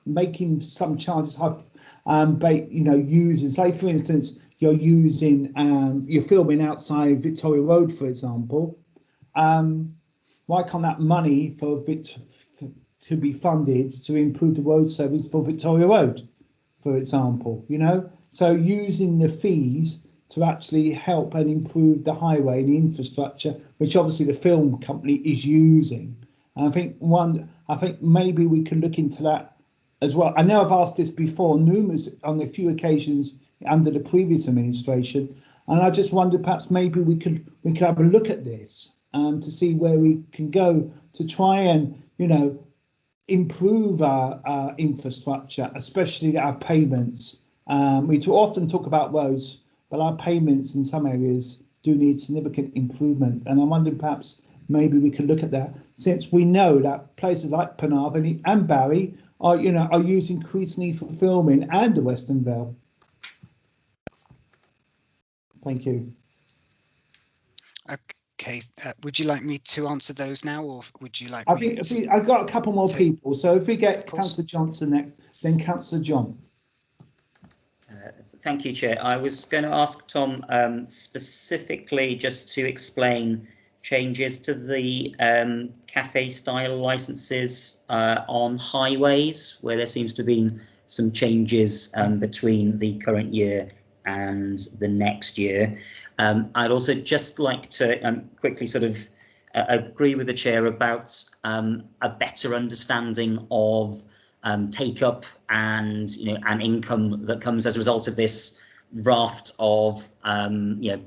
[SPEAKER 2] making some charges using, say for instance, you're filming outside Victoria Road, for example. Why can't that money to be funded to improve the road service for Victoria Road, for example? So using the fees to actually help and improve the highway and the infrastructure, which obviously the film company is using. And I think maybe we can look into that as well. I know I've asked this before on a few occasions under the previous administration, and I just wondered perhaps maybe we could have a look at this to see where we can go to try and improve our infrastructure, especially our payments. We often talk about roads, but our payments in some areas do need significant improvement. And I'm wondering perhaps maybe we can look at that, since we know that places like Penarvin and Barry are used increasingly for filming, and the Western Vale. Thank you.
[SPEAKER 8] Okay, would you like me to answer those now, or would you like
[SPEAKER 2] I've got a couple more people, so if we get Councillor Johnson next, then Councillor John.
[SPEAKER 4] Thank you, Chair. I was going to ask Tom specifically just to explain changes to the cafe-style licences on highways, where there seems to have been some changes between the current year and the next year. I'd also just like to quickly sort of agree with the Chair about a better understanding of take-up and and income that comes as a result of this raft of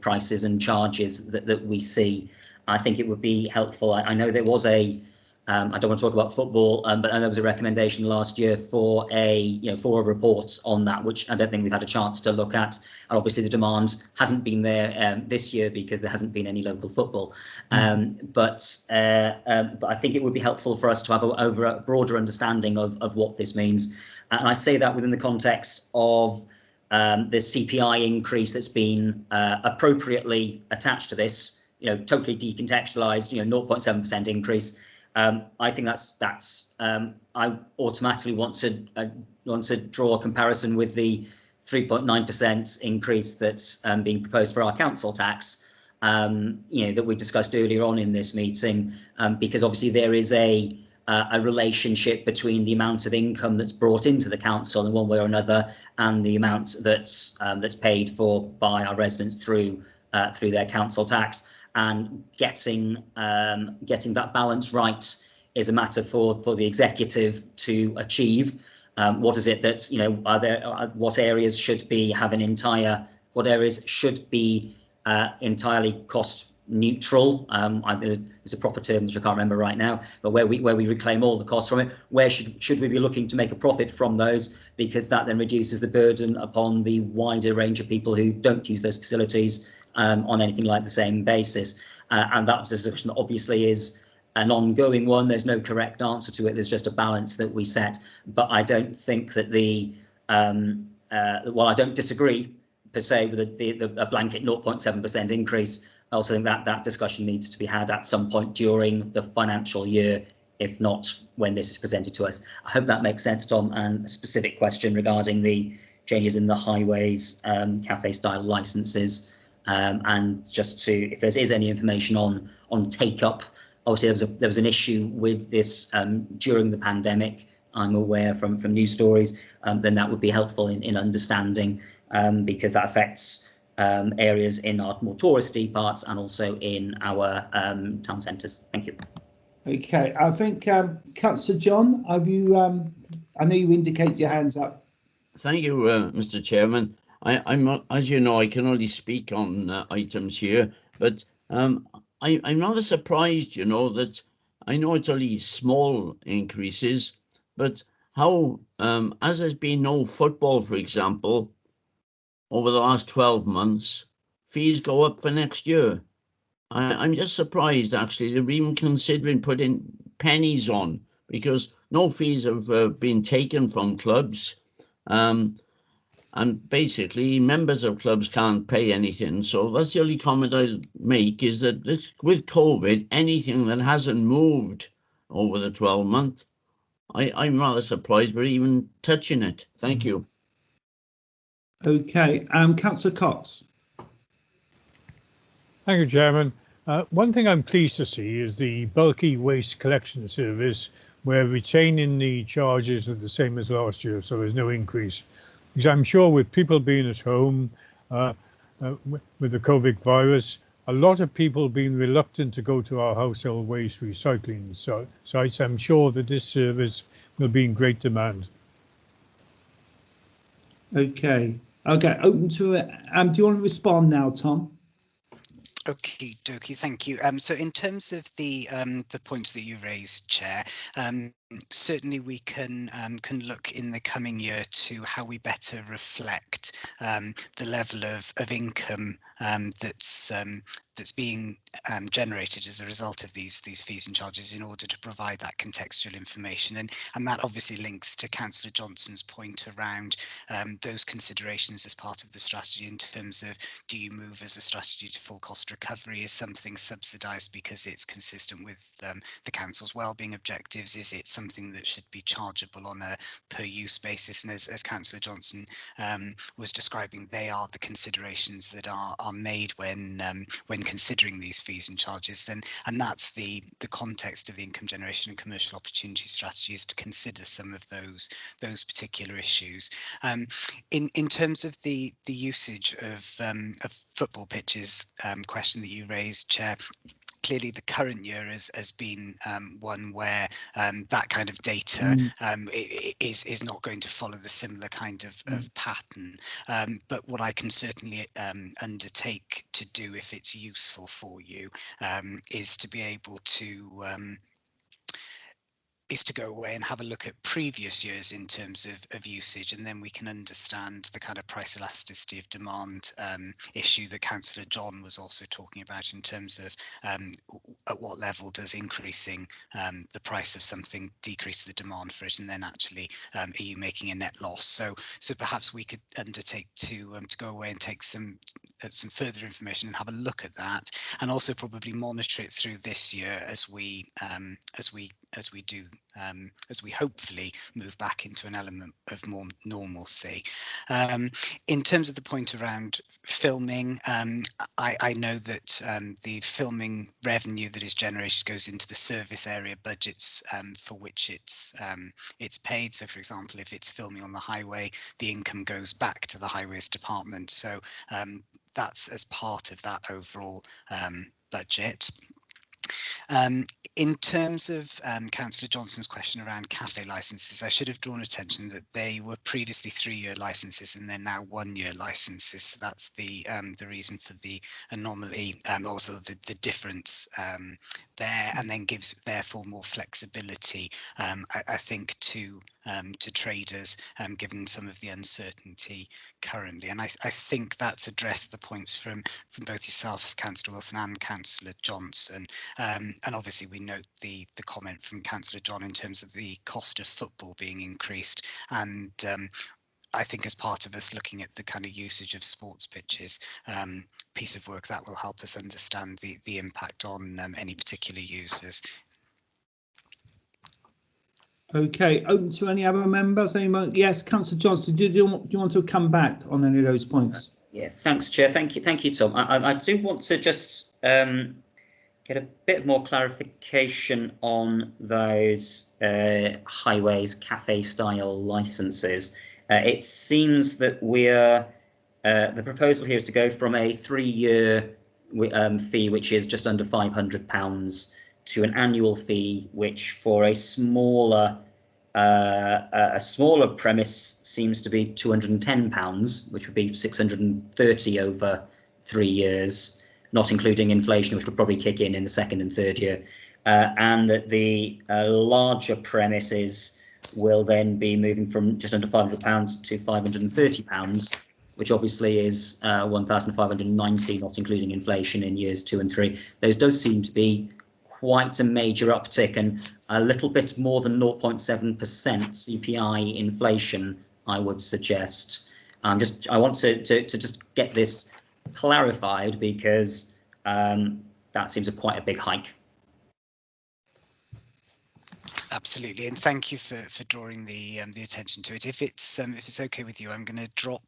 [SPEAKER 4] prices and charges that we see. I think it would be helpful. I know there was a I don't want to talk about football, but there was a recommendation last year for a report on that, which I don't think we've had a chance to look at. And obviously the demand hasn't been there this year because there hasn't been any local football. But I think it would be helpful for us to have a broader understanding of what this means. And I say that within the context of the CPI increase that's been appropriately attached to this, totally decontextualized, 0.7% increase. I think that's I automatically want to draw a comparison with the 3.9% increase that's being proposed for our council tax, that we discussed earlier on in this meeting, because obviously there is a relationship between the amount of income that's brought into the council in one way or another and the amount that's paid for by our residents through their council tax. And getting that balance right is a matter for the executive to achieve. What is it that what areas should be entirely cost neutral? There's a proper term which I can't remember right now, but where we reclaim all the costs from it, where should we be looking to make a profit from those, because that then reduces the burden upon the wider range of people who don't use those facilities on anything like the same basis. And that's a discussion that obviously is an ongoing one. There's no correct answer to it. There's just a balance that we set. But I don't think that while I don't disagree per se with a blanket 0.7% increase, I also think that discussion needs to be had at some point during the financial year, if not when this is presented to us. I hope that makes sense, Tom. And a specific question regarding the changes in the highways cafe-style licences. And just to, if there is any information on take-up, obviously there was an issue with this during the pandemic, I'm aware from news stories, then that would be helpful in understanding, because that affects areas in our more touristy parts and also in our town centres. Thank you.
[SPEAKER 2] Okay, I think Councillor John, have you? I know you indicate your hands up.
[SPEAKER 5] Thank you, Mr. Chairman. I'm as you know, I can only speak on items here, but I'm rather surprised, that I know it's only small increases, but how, as there's been no football, for example, over the last 12 months, fees go up for next year. I'm just surprised, actually, they're even considering putting pennies on because no fees have been taken from clubs. And basically, members of clubs can't pay anything. So that's the only comment I'll make, is that with COVID, anything that hasn't moved over the 12 month, I'm rather surprised we're even touching it. Thank you.
[SPEAKER 2] Okay, Councillor Cox.
[SPEAKER 6] Thank you, Chairman. One thing I'm pleased to see is the bulky waste collection service, where retaining the charges are the same as last year, so there's no increase. Because I'm sure with people being at home with the COVID virus, a lot of people being reluctant to go to our household waste recycling sites. I'm sure that this service will be in great demand.
[SPEAKER 2] Okay, open to it. Do you want to respond now, Tom?
[SPEAKER 8] Okie dokie, thank you. So in terms of the points that you raised, Chair, certainly we can look in the coming year to how we better reflect the level of income that's being generated as a result of these fees and charges, in order to provide that contextual information, and that obviously links to Councillor Johnson's point around those considerations as part of the strategy, in terms of, do you move as a strategy to full cost recovery? Is something subsidised because it's consistent with the council's wellbeing objectives? Is it something that should be chargeable on a per use basis? And as Councillor Johnson was describing, they are the considerations that are made when considering these fees and charges, and that's the context of the income generation and commercial opportunity strategy, is to consider some of those particular issues. In terms of the usage of football pitches, question that you raised, Chair, clearly the current year has been one where that kind of data is not going to follow the similar kind of pattern. But what I can certainly undertake to do, if it's useful for you, is to be able to go away and have a look at previous years in terms of usage, and then we can understand the kind of price elasticity of demand issue that Councillor John was also talking about, in terms of at what level does increasing the price of something decrease the demand for it, and then actually are you making a net loss? So perhaps we could undertake to go away and take some further information and have a look at that, and also probably monitor it through this year as we hopefully move back into an element of more normalcy. In terms of the point around filming, I know that the filming revenue that is generated goes into the service area budgets for which it's paid. So, for example, if it's filming on the highway, the income goes back to the highways department. So that's as part of that overall budget. In terms of Councillor Johnson's question around cafe licenses, I should have drawn attention that they were previously 3-year licenses and they're now 1-year licenses. So that's the reason for the anomaly, also the difference there, and then gives therefore more flexibility, I think, to traders, given some of the uncertainty currently. And I think that's addressed the points from both yourself, Councillor Wilson, and Councillor Johnson. And obviously we note the comment from Councillor John in terms of the cost of football being increased, and I think as part of us looking at the kind of usage of sports pitches, piece of work that will help us understand the impact on any particular users.
[SPEAKER 2] Okay, open to any other members? Anyone? Yes, Councillor Johnson, do you want to come back on any of those points?
[SPEAKER 4] Yeah, thanks, Chair. Thank you, Tom. I do want to just get a bit more clarification on those highways cafe style licenses. It seems that the proposal here is to go from a 3-year fee, which is just under £500, to an annual fee, which for a smaller premise seems to be £210, which would be £630 over 3 years, not including inflation, which would probably kick in the second and third year, and that the larger premises will then be moving from just under £500 to £530, which obviously is 1,590, not including inflation in years 2 and 3. Those does seem to be quite a major uptick, and a little bit more than 0.7% CPI inflation, I would suggest. I want to just get this clarified, because that seems quite a big hike.
[SPEAKER 8] Absolutely, and thank you for drawing the attention to it. If it's okay with you, I'm going to drop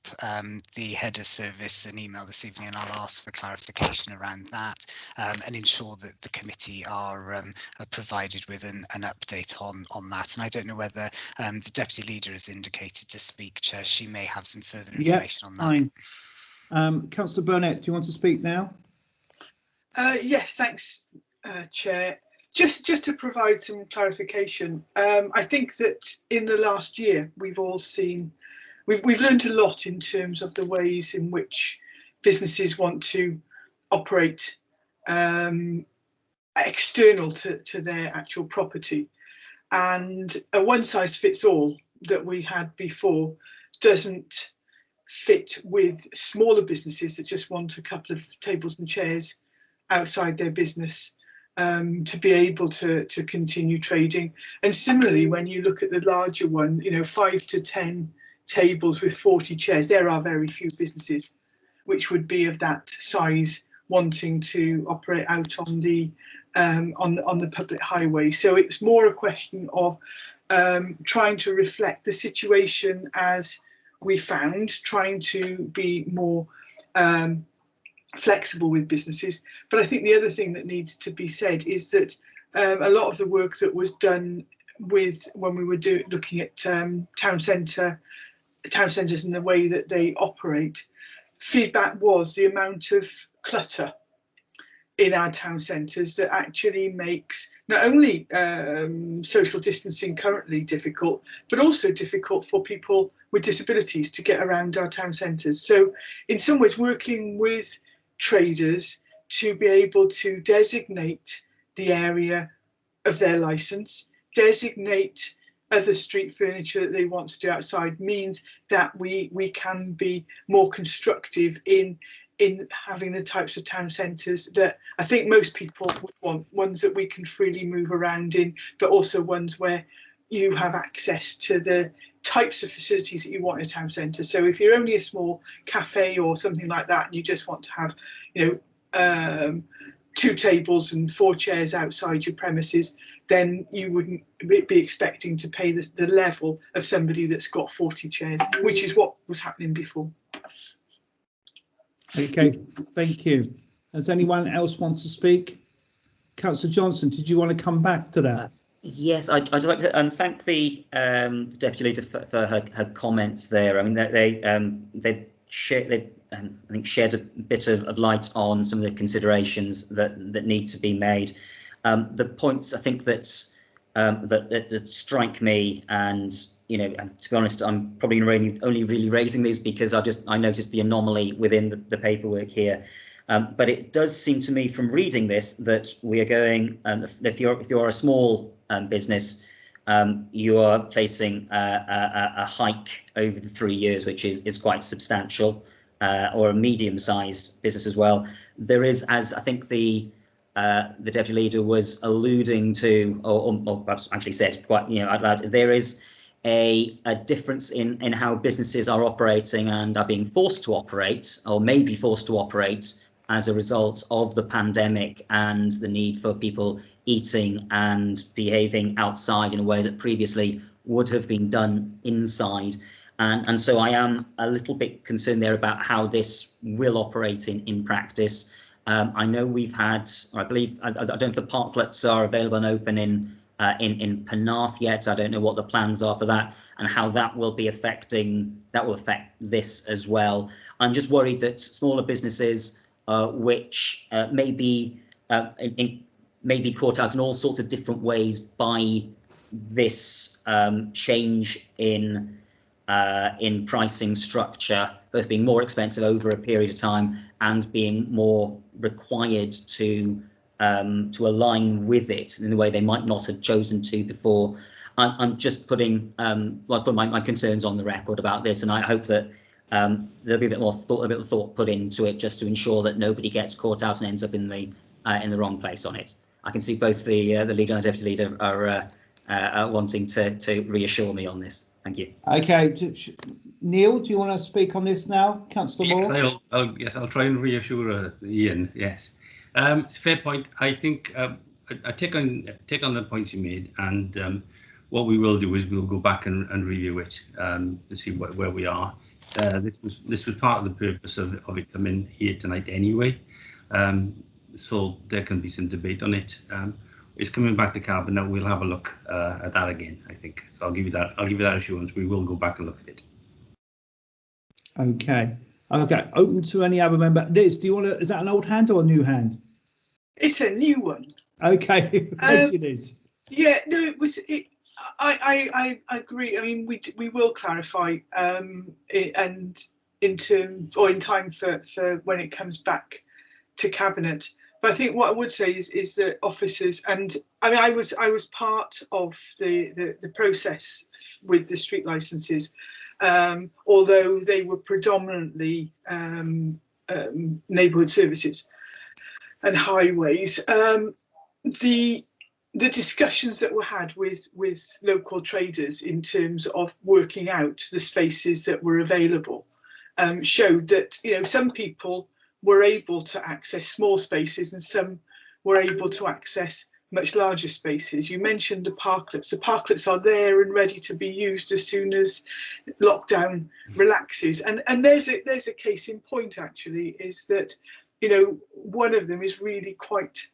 [SPEAKER 8] the head of service an email this evening, and I'll ask for clarification around that, and ensure that the committee are provided with an update on that. And I don't know whether the deputy leader has indicated to speak, Chair. She may have some further information on that.
[SPEAKER 2] Fine. Councillor Burnett, do you want to speak now?
[SPEAKER 9] Yes, thanks, Chair. Just to provide some clarification, I think that in the last year we've all seen, we've learned a lot in terms of the ways in which businesses want to operate external to their actual property, and a one-size-fits-all that we had before doesn't fit with smaller businesses that just want a couple of tables and chairs outside their business to be able to continue trading. And similarly, when you look at the larger one, 5 to 10 tables with 40 chairs, there are very few businesses which would be of that size wanting to operate out on the public highway. So it's more a question of trying to reflect the situation as we found, trying to be more flexible with businesses. But I think the other thing that needs to be said is that a lot of the work that was done when we were looking at town centres and the way that they operate, feedback was the amount of clutter in our town centres that actually makes not only social distancing currently difficult, but also difficult for people with disabilities to get around our town centres. So in some ways, working with traders to be able to designate the area of their licence, designate other street furniture that they want to do outside, means that we can be more constructive in having the types of town centres that I think most people would want, ones that we can freely move around in, but also ones where you have access to the types of facilities that you want in a town centre. So if you're only a small cafe or something like that, and you just want to have, 2 tables and 4 chairs outside your premises, then you wouldn't be expecting to pay the level of somebody that's got 40 chairs, which is what was happening before.
[SPEAKER 2] Okay, thank you. Does anyone else want to speak? Councillor Johnson, did you want to come back to that?
[SPEAKER 4] Yes, I'd like to thank the Deputy Leader for her comments there. I mean, they've shared, I think, shared a bit of light on some of the considerations that need to be made. The points I think that strike me, and to be honest, I'm probably only really raising these because I noticed the anomaly within the paperwork here. But it does seem to me from reading this that we are going, if you're a small business, you are facing a hike over the 3 years, which is quite substantial, or a medium-sized business as well. There is, as I think the Deputy Leader was alluding to, or perhaps actually said quite out loud, there is a difference in how businesses are operating and are being forced to operate, or may be forced to operate, as a result of the pandemic and the need for people eating and behaving outside in a way that previously would have been done inside. And so I am a little bit concerned there about how this will operate in practice. I know we've had, or I believe, I don't know if the parklets are available and open in Penarth yet. I don't know what the plans are for that and how that will affect this as well. I'm just worried that smaller businesses, which may be caught out in all sorts of different ways by this change in pricing structure, both being more expensive over a period of time and being more required to align with it in a way they might not have chosen to before. I'm just putting my concerns on the record about this, and I hope that there'll be a bit of thought put into it, just to ensure that nobody gets caught out and ends up in the wrong place on it. I can see both the leader and the deputy leader are wanting to reassure me on this. Thank you.
[SPEAKER 2] Okay, Neil, do you want to speak on this now, Councillor Moore?
[SPEAKER 10] Yes, I'll try and reassure Ian. Yes, it's a fair point. I think I take on the points you made, and what we will do is we'll go back and review it to see where we are. This was part of the purpose of it coming here tonight anyway, so there can be some debate on it. It's coming back to cabinet. We'll have a look at that again, I think. So I'll give you that. I'll give you that assurance. We will go back and look at it.
[SPEAKER 2] Okay. Open to any other member. Liz, do you want to? Is that an old hand or a new hand?
[SPEAKER 9] It's a new one.
[SPEAKER 2] Okay. Thank you, Liz.
[SPEAKER 9] Yeah. No, it was. I agree. I mean, we will clarify and in time for when it comes back to cabinet. But I think what I would say is that officers, and I mean, I was part of the process with the street licenses, although they were predominantly neighbourhood services and highways. The discussions that were had with local traders in terms of working out the spaces that were available showed that, you know, some people were able to access small spaces and some were able to access much larger spaces. You mentioned the parklets. The parklets are there and ready to be used as soon as lockdown relaxes. And there's a case in point, actually, is that, you know, one of them is really quite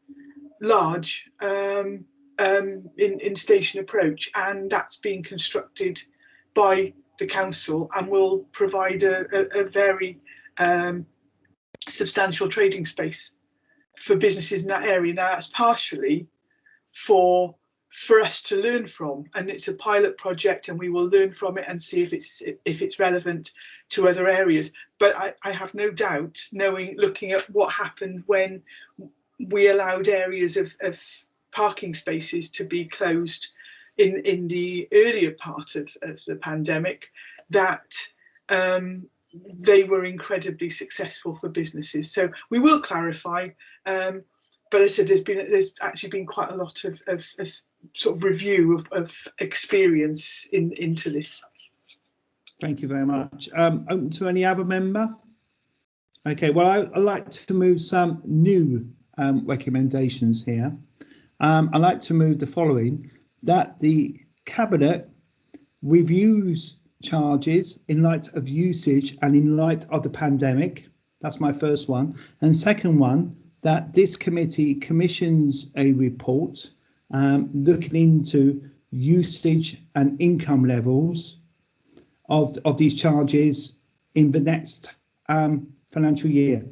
[SPEAKER 9] large in station approach, and that's being constructed by the council and will provide a very substantial trading space for businesses in that area. Now that's partially for us to learn from, and it's a pilot project, and we will learn from it and see if it's relevant to other areas. But I have no doubt, looking at what happened when we allowed areas of parking spaces to be closed in the earlier part of the pandemic, that they were incredibly successful for businesses. So we will clarify, but as I said, there's actually been quite a lot of sort of review of experience into this.
[SPEAKER 2] Thank you very much. Open to any other member? Okay, well, I'd like to move some new recommendations here. I'd like to move the following: that the Cabinet reviews charges in light of usage and in light of the pandemic. That's my first one. And second one, that this committee commissions a report looking into usage and income levels of these charges in the next financial year.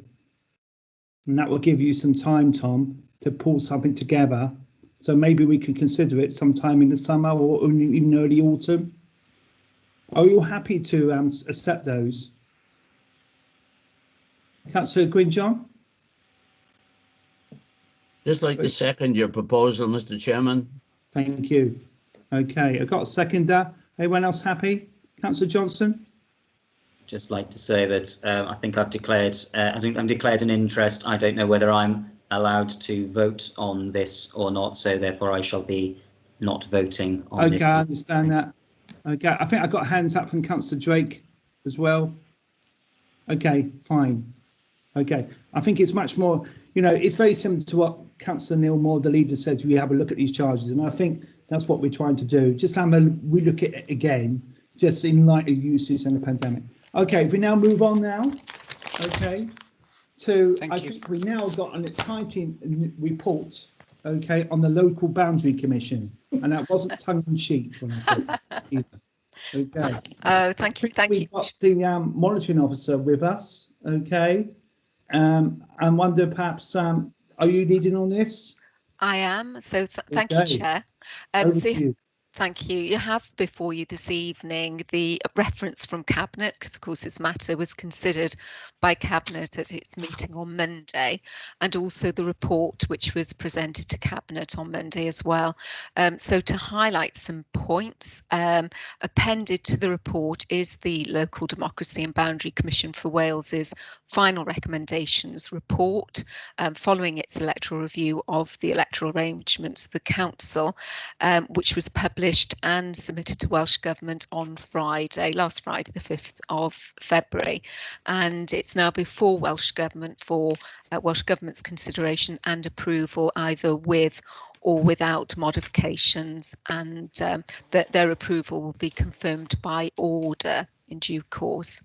[SPEAKER 2] And that will give you some time, Tom, to pull something together. So maybe we can consider it sometime in the summer or in early autumn. Are you happy to accept those? Councillor Gwynjon?
[SPEAKER 5] Just like to second your proposal, Mr. Chairman.
[SPEAKER 2] Thank you. Okay, I've got a seconder. Anyone else happy? Councillor Johnson?
[SPEAKER 4] Just like to say that I think I've declared. I think I'm declared an interest. I don't know whether I'm allowed to vote on this or not, so therefore I shall be not voting on this.
[SPEAKER 2] Okay, I understand that. Okay, I think I got hands up from Councillor Drake as well. Okay, fine. Okay, I think it's much more, you know, it's very similar to what Councillor Neil Moore, the leader, said. We have a look at these charges, and I think that's what we're trying to do. Just have we look at it again, just in light of usage and the pandemic. Okay, if we now move on now, okay, to I think we now got an exciting report, okay, on the Local Boundary Commission, and that wasn't tongue in cheek when I said that either. Okay.
[SPEAKER 11] Oh, thank you.
[SPEAKER 2] We've got the monitoring officer with us, okay, and wonder perhaps are you leading on this?
[SPEAKER 11] I am. So thank you, Chair. So Thank you. You have before you this evening the reference from Cabinet, because of course this matter was considered by Cabinet at its meeting on Monday, and also the report which was presented to Cabinet on Monday as well. So to highlight some points, appended to the report is the Local Democracy and Boundary Commission for Wales's final recommendations report following its electoral review of the electoral arrangements of the council, which was published and submitted to Welsh Government on last Friday, the 5th of February. And it's now before Welsh Government for Welsh Government's consideration and approval, either with or without modifications, and that their approval will be confirmed by order in due course.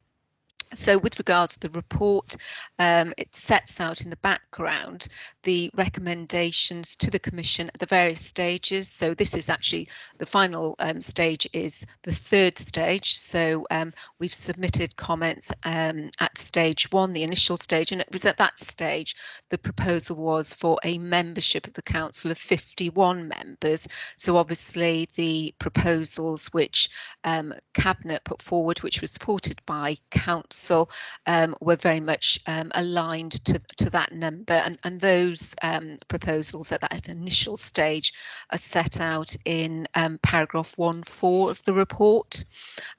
[SPEAKER 11] So with regards to the report, it sets out in the background the recommendations to the Commission at the various stages. So this is actually the final stage is the third stage. So we've submitted comments at stage 1, the initial stage, and it was at that stage the proposal was for a membership of the Council of 51 members. So obviously the proposals which Cabinet put forward, which was supported by Council, were very much aligned to that number, and those proposals at that initial stage are set out in paragraph 1.4 of the report.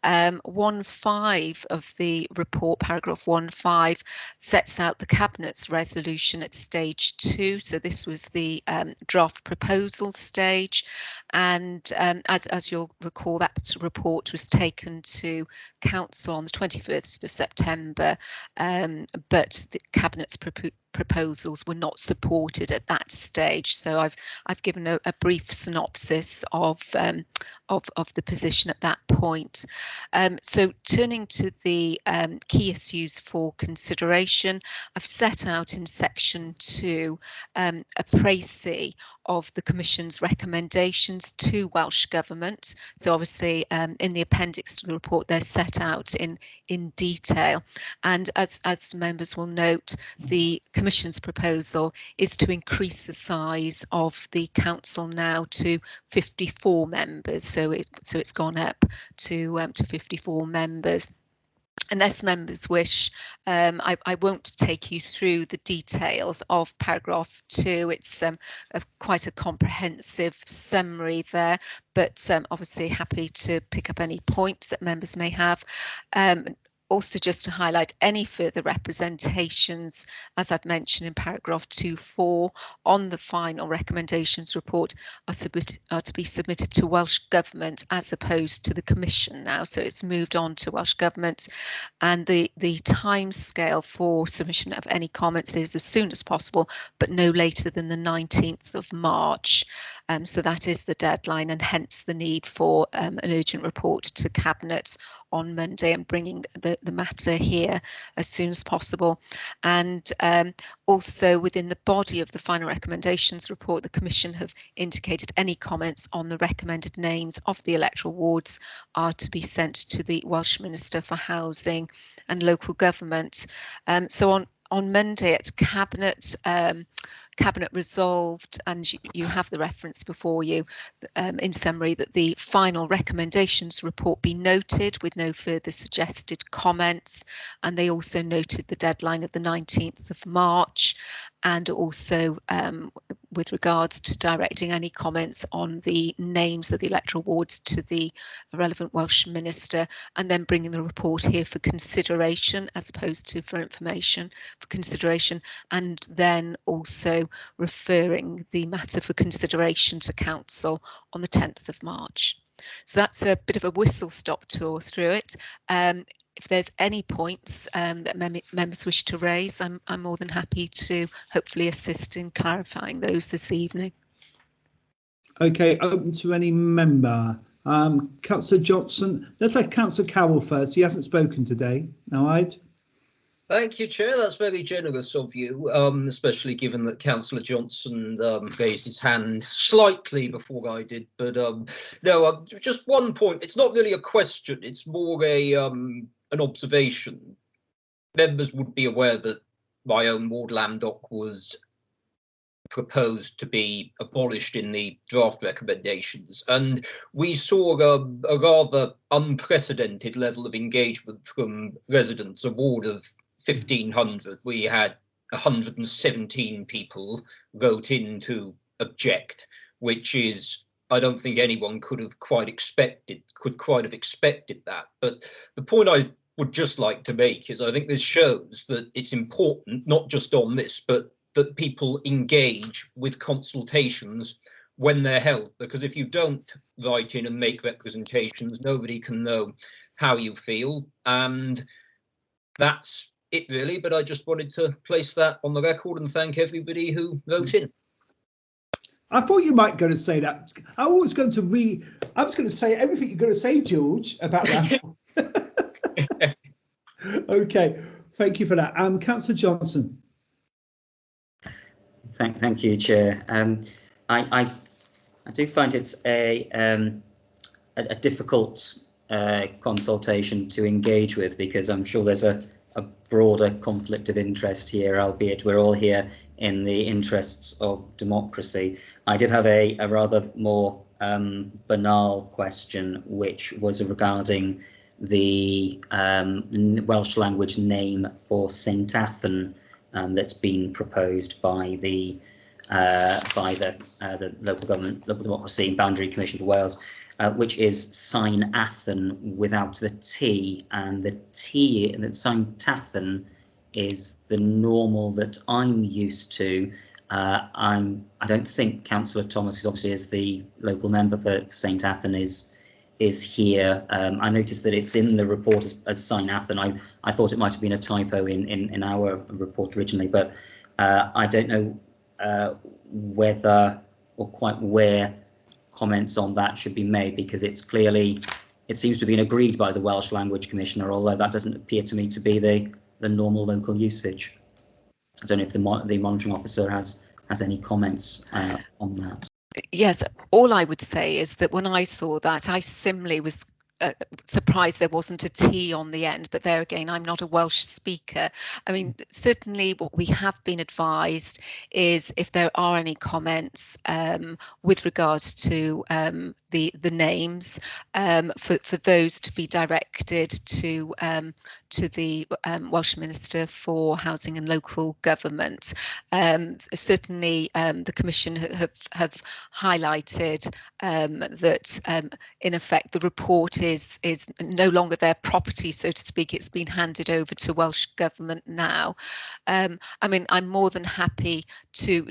[SPEAKER 11] 1.5 of the report, paragraph 1.5, sets out the Cabinet's resolution at stage 2. So this was the draft proposal stage, and as you'll recall, that report was taken to Council on the 21st of September, but the Cabinet's proposals were not supported at that stage. So I've given a brief synopsis of the position at that point. So turning to the key issues for consideration, I've set out in section 2 a précis of the Commission's recommendations to Welsh Government. So obviously in the appendix to the report they're set out in detail, and as members will note, the Commission's proposal is to increase the size of the council now to 54 members. So it's gone up to 54 members. Unless members wish, I won't take you through the details of paragraph 2. It's quite a comprehensive summary there, but obviously happy to pick up any points that members may have. Also, just to highlight any further representations, as I've mentioned in paragraph 2.4 on the final recommendations report are to be submitted to Welsh Government as opposed to the Commission now. So it's moved on to Welsh Government, and the time scale for submission of any comments is as soon as possible, but no later than the 19th of March. So that is the deadline, and hence the need for an urgent report to Cabinet on Monday and bringing the matter here as soon as possible. And also within the body of the final recommendations report, the Commission have indicated any comments on the recommended names of the electoral wards are to be sent to the Welsh Minister for Housing and Local Government. So on Monday at Cabinet, Cabinet resolved, and you have the reference before you, in summary, that the final recommendations report be noted with no further suggested comments, and they also noted the deadline of the 19th of March, and also with regards to directing any comments on the names of the electoral wards to the relevant Welsh Minister, and then bringing the report here for consideration as opposed to for information, for consideration, and then also referring the matter for consideration to Council on the 10th of March. So that's a bit of a whistle-stop tour through it. If there's any points that members wish to raise, I'm more than happy to hopefully assist in clarifying those this evening.
[SPEAKER 2] Okay, open to any member. Councillor Johnson, let's have Councillor Carroll first. He hasn't spoken today. All right.
[SPEAKER 12] Thank you, Chair. That's very generous of you, especially given that Councillor Johnson raised his hand slightly before I did. But no, just one point. It's not really a question. It's more a an observation. Members would be aware that my own ward, Lamdock, was proposed to be abolished in the draft recommendations. And we saw a rather unprecedented level of engagement from residents, a ward of 1,500. We had 117 people wrote in to object, which is, I don't think anyone could quite have expected that. But the point I would just like to make is I think this shows that it's important, not just on this, but that people engage with consultations when they're held, because if you don't write in and make representations, nobody can know how you feel. And that's it really, but I just wanted to place that on the record and thank everybody who wrote in.
[SPEAKER 2] I thought you might go to say that. I was going to say everything you're going to say, George, about that. Okay, thank you for that. Councillor Johnson.
[SPEAKER 4] Thank you, Chair. I do find it's a difficult consultation to engage with, because I'm sure there's a broader conflict of interest here, albeit we're all here in the interests of democracy. I did have a rather more banal question, which was regarding the Welsh language name for St Athan that's been proposed by the Local Democracy and Boundary Commission for Wales, which is Sign Athan without the T, and the T that Sign Tathan is the normal that I'm used to. I don't think Councillor Thomas, who obviously is the local member for St Athan, is here. I noticed that it's in the report as Sign Athan. I thought it might have been a typo in our report originally, but I don't know whether or quite where comments on that should be made, because it seems to have been agreed by the Welsh Language Commissioner, although that doesn't appear to me to be the normal local usage. I don't know if the monitoring officer has any comments on that.
[SPEAKER 11] Yes, all I would say is that when I saw that, I similarly was surprised there wasn't a T on the end, but there again, I'm not a Welsh speaker. I mean, certainly what we have been advised is if there are any comments with regards to the names, for those to be directed to the Welsh Minister for Housing and Local Government. Certainly the Commission have highlighted that in effect the report is no longer their property, so to speak. It's been handed over to Welsh Government now. I mean, I'm more than happy to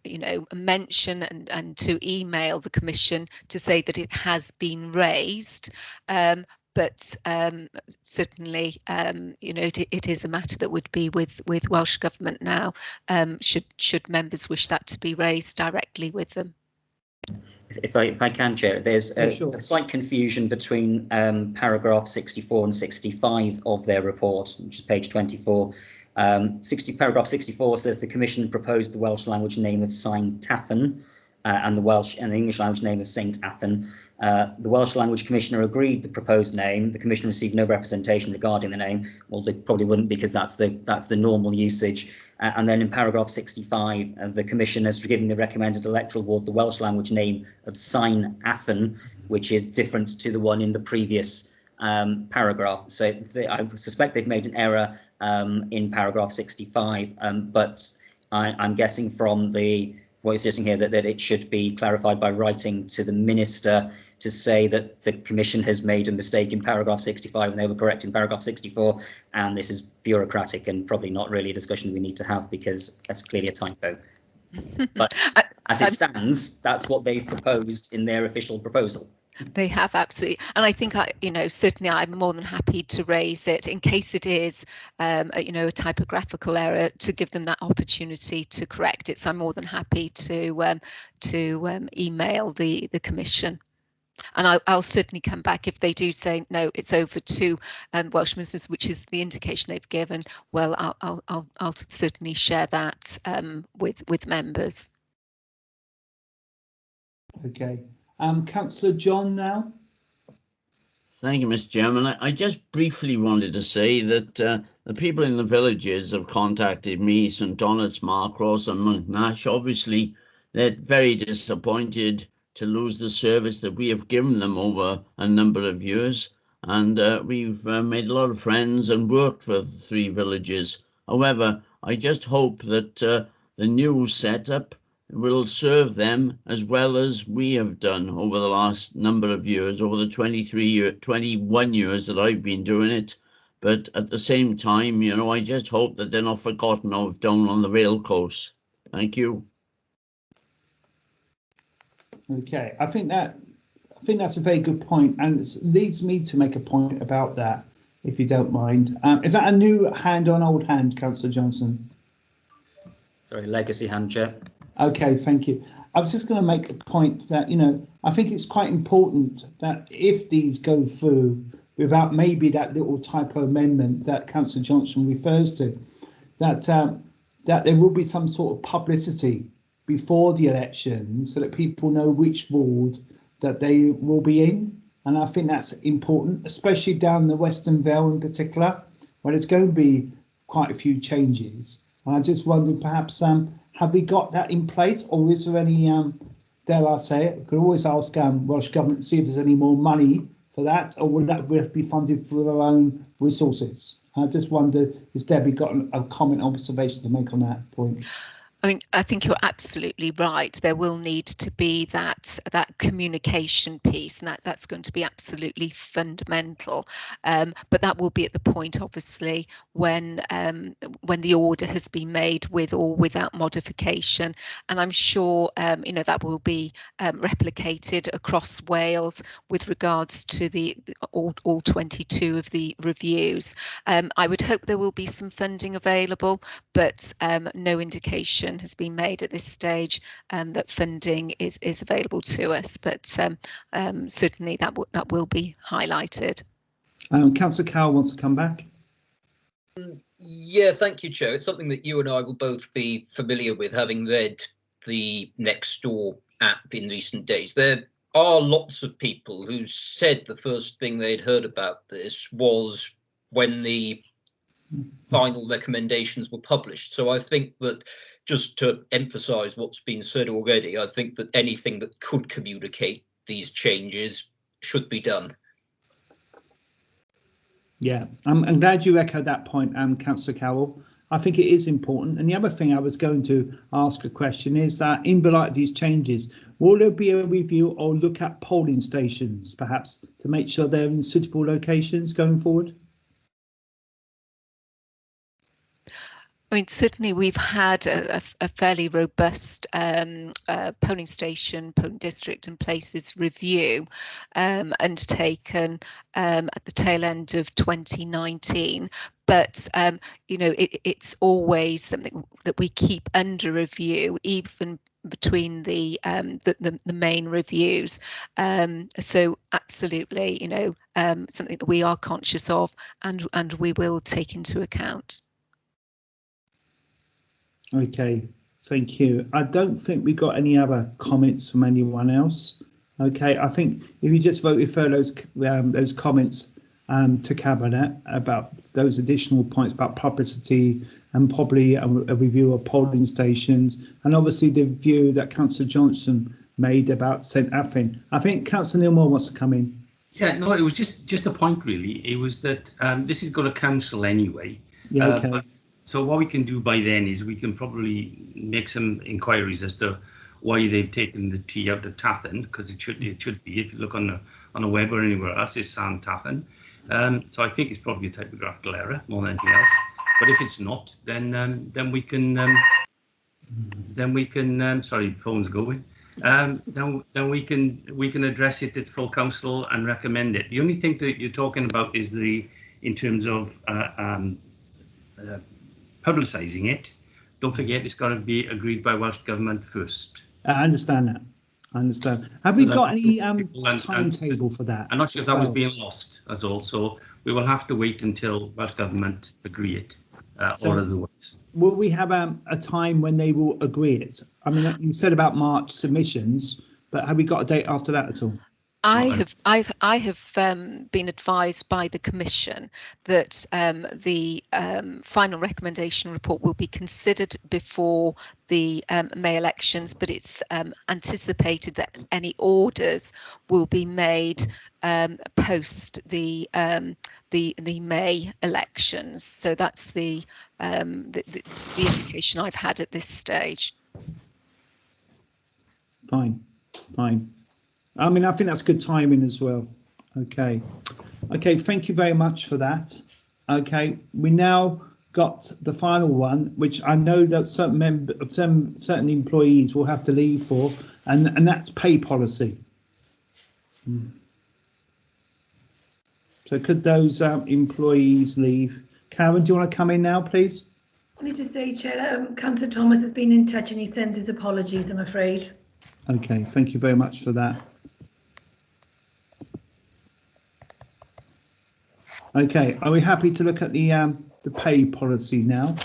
[SPEAKER 11] you know, mention and to email the Commission to say that it has been raised. But certainly, you know, it is a matter that would be with Welsh Government now. Should members wish that to be raised directly with them.
[SPEAKER 4] If I can, Chair, there's a slight confusion between paragraph 64 and 65 of their report, which is page 24. Paragraph 64 says the Commission proposed the Welsh language name of Sign Tathan and the English language name of St Athan. The Welsh Language Commissioner agreed the proposed name. The Commission received no representation regarding the name. Well, they probably wouldn't, because that's the normal usage. And then in paragraph 65, the Commission has given the recommended electoral ward the Welsh language name of Sign Athan, which is different to the one in the previous paragraph. So I suspect they've made an error in paragraph 65, but I'm guessing from what you're suggesting here that it should be clarified by writing to the Minister to say that the Commission has made a mistake in paragraph 65 and they were correct in paragraph 64, and this is bureaucratic and probably not really a discussion we need to have, because that's clearly a typo. But as it stands, that's what they've proposed in their official proposal.
[SPEAKER 11] They have, absolutely, and I think you know, certainly I'm more than happy to raise it in case it is you know, a typographical error, to give them that opportunity to correct it. So I'm more than happy to email the Commission. And I'll certainly come back if they do say no, it's over to Welsh Ministers, which is the indication they've given. Well, I'll certainly share that with members.
[SPEAKER 2] Okay, Councillor John now.
[SPEAKER 5] Thank you, Mr. Chairman. I just briefly wanted to say that the people in the villages have contacted me, St Donat's, Marcross and Monash. Obviously, they're very disappointed to lose the service that we have given them over a number of years. And we've made a lot of friends and worked for the 3 villages. However, I just hope that the new setup will serve them as well as we have done over the last number of years, over the 21 years that I've been doing it. But at the same time, you know, I just hope that they're not forgotten of down on the rail course. Thank you.
[SPEAKER 2] Okay, I think that's a very good point, and it leads me to make a point about that, if you don't mind. Is that a new hand or an old hand, Councillor Johnson?
[SPEAKER 4] Sorry, legacy hand, Chair.
[SPEAKER 2] Okay, thank you. I was just going to make a point that, you know, I think it's quite important that if these go through without maybe that little typo amendment that Councillor Johnson refers to, that that there will be some sort of publicity before the election so that people know which ward that they will be in. And I think that's important, especially down the Western Vale in particular, where there's going to be quite a few changes. And I just wondered, perhaps, have we got that in place, or is there any, dare I say it, we could always ask Welsh Government to see if there's any more money for that, or will that be funded through their own resources? I just wondered, has Debbie got a comment or observation to make on that point?
[SPEAKER 11] I mean, I think you're absolutely right. There will need to be that communication piece, and that's going to be absolutely fundamental. But that will be at the point, obviously, when the order has been made with or without modification. And I'm sure you know, that will be replicated across Wales with regards to all 22 of the reviews. I would hope there will be some funding available, but no indication has been made at this stage that funding is available to us, but certainly that will be highlighted.
[SPEAKER 2] Councillor Cowell wants to come back.
[SPEAKER 12] Yeah, thank you, Chair. It's something that you and I will both be familiar with, having read the Nextdoor app in recent days. There are lots of people who said the first thing they'd heard about this was when the final recommendations were published. So I think that, just to emphasise what's been said already, I think that anything that could communicate these changes should be done.
[SPEAKER 2] Yeah, I'm glad you echoed that point, Councillor Cowell. I think it is important. And the other thing I was going to ask a question is that in the light of these changes, will there be a review or look at polling stations, perhaps, to make sure they're in suitable locations going forward?
[SPEAKER 11] I mean, certainly we've had a fairly robust polling station, polling district and places review undertaken at the tail end of 2019. But, you know, it's always something that we keep under review, even between the main reviews. So absolutely, you know, something that we are conscious of and we will take into account.
[SPEAKER 2] Okay, thank you. I don't think we got any other comments from anyone else. Okay, I think if you just refer those comments to Cabinet about those additional points about publicity and probably a review of polling stations, and obviously the view that Councillor Johnson made about St Athan. I think Councillor Neil Moore wants to come in.
[SPEAKER 10] Yeah, no, it was just a point really. It was that this is going to council anyway.
[SPEAKER 2] Yeah, okay.
[SPEAKER 10] So what we can do by then is we can probably make some inquiries as to why they've taken the T out of Tathan, because it should be, if you look on a web or anywhere else, it's San Tathan. So I think it's probably a typographical error more than anything else. But if it's not, then we can sorry, phone's going. Then we can address it at full council and recommend it. The only thing that you're talking about is in terms of publicising it. Don't forget, it's got to be agreed by Welsh Government first.
[SPEAKER 2] I understand that. I understand. Have we got any timetable for that?
[SPEAKER 10] I'm not sure if that was being lost, that's all. So we will have to wait until Welsh Government agree it, or otherwise.
[SPEAKER 2] Will we have a time when they will agree it? I mean, you said about March submissions, but have we got a date after that at all?
[SPEAKER 11] I have been advised by the Commission that the final recommendation report will be considered before the May elections, but it's anticipated that any orders will be made post the May elections. So that's the indication I've had at this stage.
[SPEAKER 2] Fine. I mean, I think that's good timing as well. Okay, thank you very much for that. Okay, we now got the final one, which I know that certain employees will have to leave for, and that's pay policy. So could those employees leave? Karen, do you want to come in now, please?
[SPEAKER 1] I need to say, Chair, Councillor Thomas has been in touch and he sends his apologies, I'm afraid.
[SPEAKER 2] Okay, thank you very much for that. Okay, are we happy to look at the pay policy now?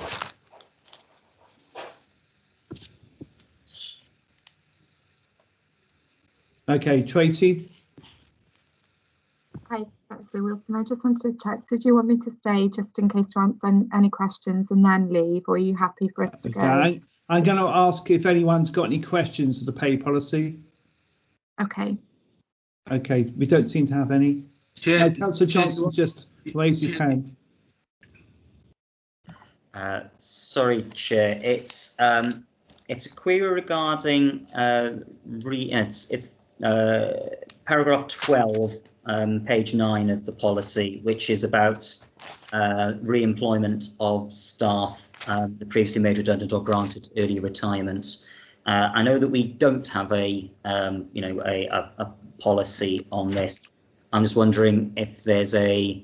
[SPEAKER 2] Okay, Tracy.
[SPEAKER 13] Hi, Councillor Wilson. I just wanted to check, did you want me to stay just in case to answer any questions and then leave, or are you happy for us to go?
[SPEAKER 2] I'm going to ask if anyone's got any questions of the pay policy.
[SPEAKER 13] Okay.
[SPEAKER 2] Okay, we don't seem to have any.
[SPEAKER 10] Chair,
[SPEAKER 2] Councillor Johnson just raised his hand.
[SPEAKER 4] Sorry, Chair. It's a query regarding it's paragraph 12, page 9 of the policy, which is about re-employment of staff that previously made redundant or granted early retirement. I know that we don't have a policy on this. I'm just wondering if there's a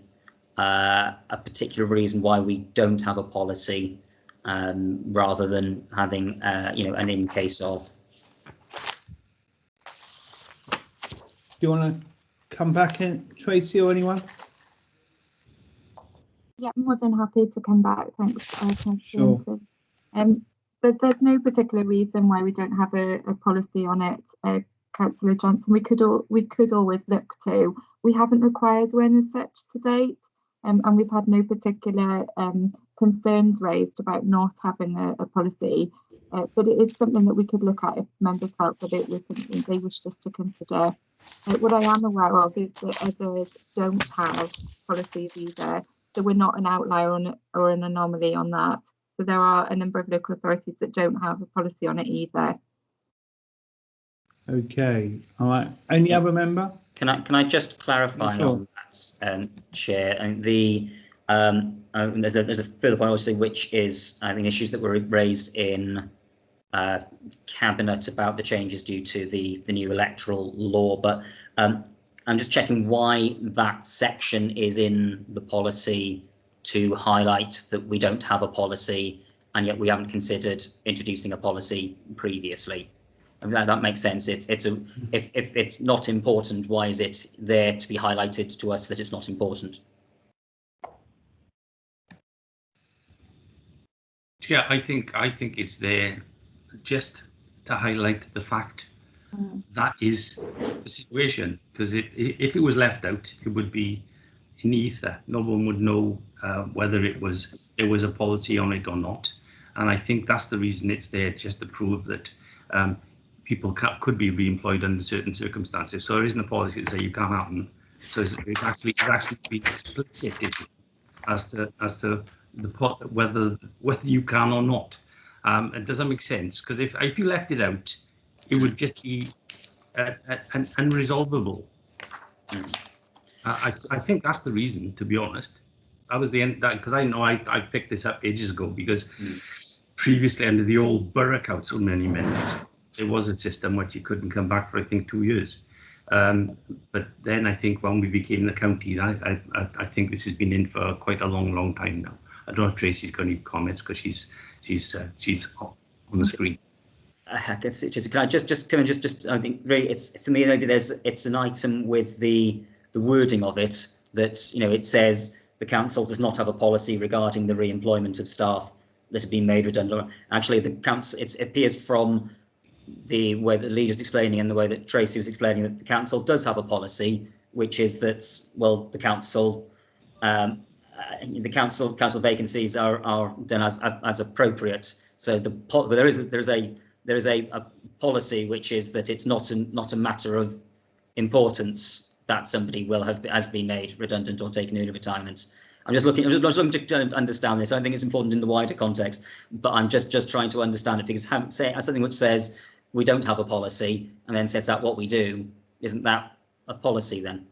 [SPEAKER 4] particular reason why we don't have a policy rather than having an in case of.
[SPEAKER 2] Do you want to come back in, Tracy, or anyone?
[SPEAKER 13] Yeah, I'm more than happy to come back. Thanks.
[SPEAKER 2] Sure.
[SPEAKER 13] But there's no particular reason why we don't have a policy on it, Councillor Johnson. We could always look to. We haven't required one as such to date, and we've had no particular concerns raised about not having a policy. But it is something that we could look at if members felt that it was something they wished us to consider. What I am aware of is that others don't have policies either, so we're not an outlier or an anomaly on that. So there are a number of local authorities that don't have a policy on it either.
[SPEAKER 2] Okay, all right. Any other member?
[SPEAKER 4] Can I just clarify
[SPEAKER 2] on
[SPEAKER 4] that, Chair? And there's a further point, obviously, which is I think issues that were raised in Cabinet about the changes due to the new electoral law. But I'm just checking why that section is in the policy to highlight that we don't have a policy, and yet we haven't considered introducing a policy previously. I mean, that makes sense. If it's not important, why is it there to be highlighted to us that it's not important?
[SPEAKER 10] Yeah, I think it's there just to highlight the fact that is the situation. Because if it was left out, it would be in ether. No one would know whether there was a policy on it or not. And I think that's the reason it's there, just to prove that people could be re-employed under certain circumstances. So there isn't a policy to say you can't happen. So it's actually been explicit as to whether you can or not. And does that make sense? Because if you left it out, it would just be unresolvable. I think that's the reason, to be honest. That was the end, because I know I picked this up ages ago, because previously under the old borough council many years, there was a system which you couldn't come back for, I think, 2 years. But then I think when we became the county, I think this has been in for quite a long time now. I don't know if Tracy's got any comments, because she's on the screen.
[SPEAKER 4] I guess can I just I think really it's for me maybe it's an item with the wording of it that it says the council does not have a policy regarding the re-employment of staff that have been made redundant. Actually, the council it appears from the way that the leader's explaining and the way that Tracy was explaining that the council does have a policy, which is that, well, the council vacancies are done as appropriate. So there is a policy which is that it's not a matter of importance that somebody has been made redundant or taken early retirement. I'm just looking to understand this. I think it's important in the wider context, but I'm just trying to understand it, because something which says we don't have a policy and then sets out what we do, isn't that a policy then?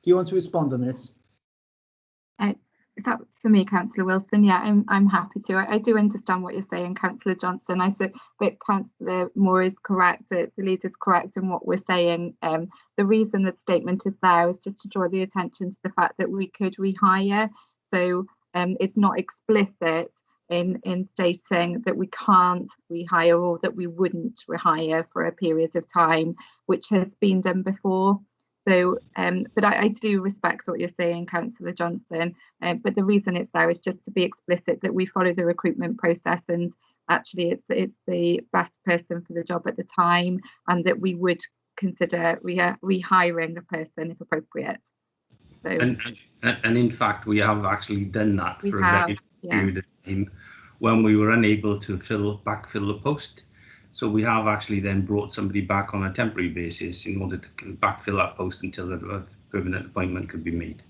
[SPEAKER 2] Do you want to respond on this?
[SPEAKER 13] Is that for me, Councillor Wilson? Yeah, I'm happy to. I do understand what you're saying, Councillor Johnson. But Councillor Moore is correct. The leader's correct in what we're saying. The reason that statement is there is just to draw the attention to the fact that we could rehire. So it's not explicit in stating that we can't rehire or that we wouldn't rehire for a period of time, which has been done before. So, but I do respect what you're saying, Councillor Johnson, but the reason it's there is just to be explicit that we follow the recruitment process, and actually it's the best person for the job at the time, and that we would consider rehiring the person if appropriate. So,
[SPEAKER 10] and in fact, we have actually done that for a very period of time when we were unable to backfill the post. So we have actually then brought somebody back on a temporary basis in order to backfill that post until a permanent appointment could be made.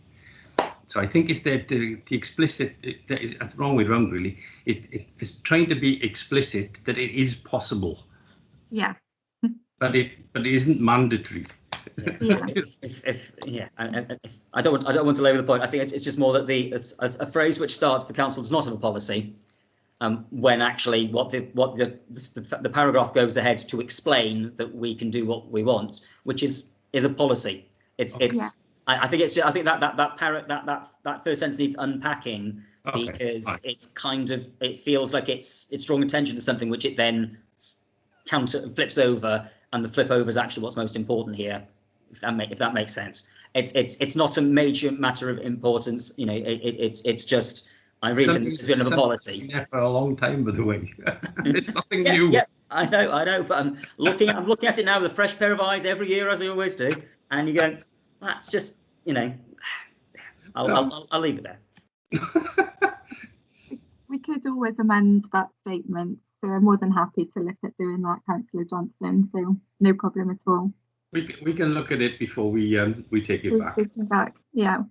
[SPEAKER 10] So I think it's that the explicit, it's the wrong way around really. It's trying to be explicit that it is possible.
[SPEAKER 13] Yes.
[SPEAKER 10] But it isn't mandatory.
[SPEAKER 13] Yeah.
[SPEAKER 4] I don't want to labour the point. I think it's just more that a phrase which starts the council does not have a policy. When actually what the paragraph goes ahead to explain that we can do what we want, which is a policy. I think that first sentence needs unpacking, because it feels like it's drawing attention to something which it then flips over, and the flip over is actually what's most important here. If that makes sense. It's not a major matter of importance. You know, it's just. I read it's a bit of a policy.
[SPEAKER 10] For a long time, by the way. It's nothing new.
[SPEAKER 4] Yeah, I know, but I'm looking at it now with a fresh pair of eyes every year, as I always do, and you go, that's just, you know, I'll leave it there.
[SPEAKER 13] We could always amend that statement, so I'm more than happy to look at doing that, Councillor Johnson. So no problem at all.
[SPEAKER 10] We can look at it before we take it back.
[SPEAKER 13] Take it back, yeah.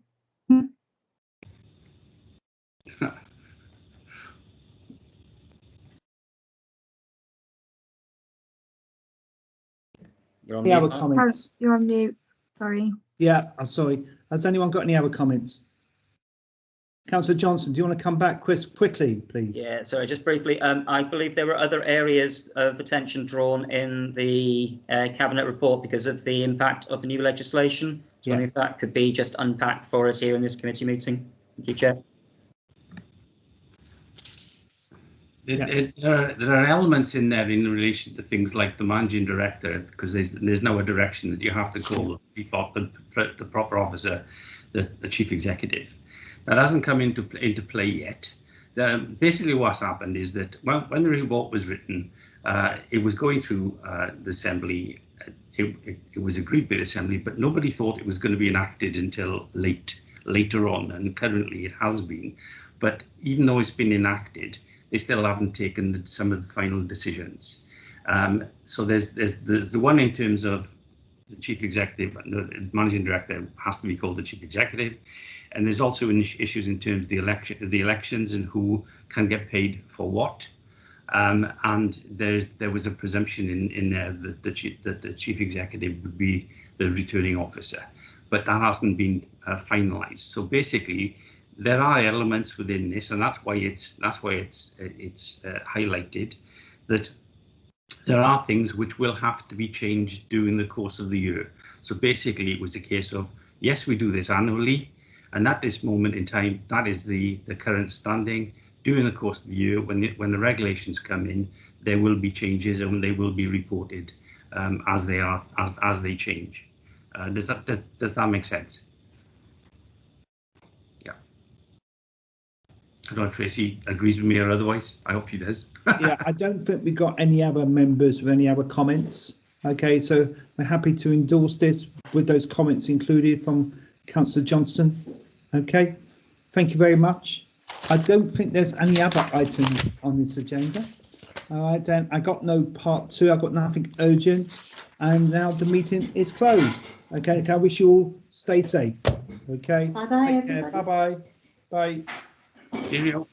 [SPEAKER 4] You're on
[SPEAKER 2] any
[SPEAKER 4] mute,
[SPEAKER 2] other comments?
[SPEAKER 13] You're on mute, sorry.
[SPEAKER 2] Yeah, I'm sorry. Has anyone got any other comments? Councillor Johnson, do you want to come back quickly, please?
[SPEAKER 4] Yeah, sorry, just briefly. I believe there were other areas of attention drawn in the Cabinet report because of the impact of the new legislation. So I wonder if that could be just unpacked for us here in this committee meeting. Thank you, Chair.
[SPEAKER 10] There are elements in there in relation to things like the managing director, because there's now a direction that you have to call the proper officer the chief executive. That hasn't come into play yet. Basically, what's happened is that when the report was written, it was going through the Assembly. It was agreed by the Assembly, but nobody thought it was going to be enacted until later on, and currently it has been. But even though it's been enacted, they still haven't taken some of the final decisions. So there's the one in terms of the chief executive, the managing director has to be called the chief executive, and there's also issues in terms of the elections and who can get paid for what. And there was a presumption in there that the chief executive would be the returning officer, but that hasn't been finalised. So basically, there are elements within this, and that's why it's highlighted that there are things which will have to be changed during the course of the year. So basically, it was a case of, yes, we do this annually, and at this moment in time, that is the current standing. During the course of the year, when the regulations come in, there will be changes and they will be reported as they change. Does that make sense? I don't know if Tracy agrees with me or otherwise. I hope she does.
[SPEAKER 2] Yeah, I don't think we've got any other members with any other comments. Okay, so we're happy to endorse this with those comments included from Councillor Johnson. Okay, thank you very much. I don't think there's any other items on this agenda. All right, then I got no part 2. I got nothing urgent, and now the meeting is closed. Okay, I wish you all stay safe. Okay.
[SPEAKER 3] Bye bye, everybody.
[SPEAKER 2] Bye bye. Bye.
[SPEAKER 10] Cheerio.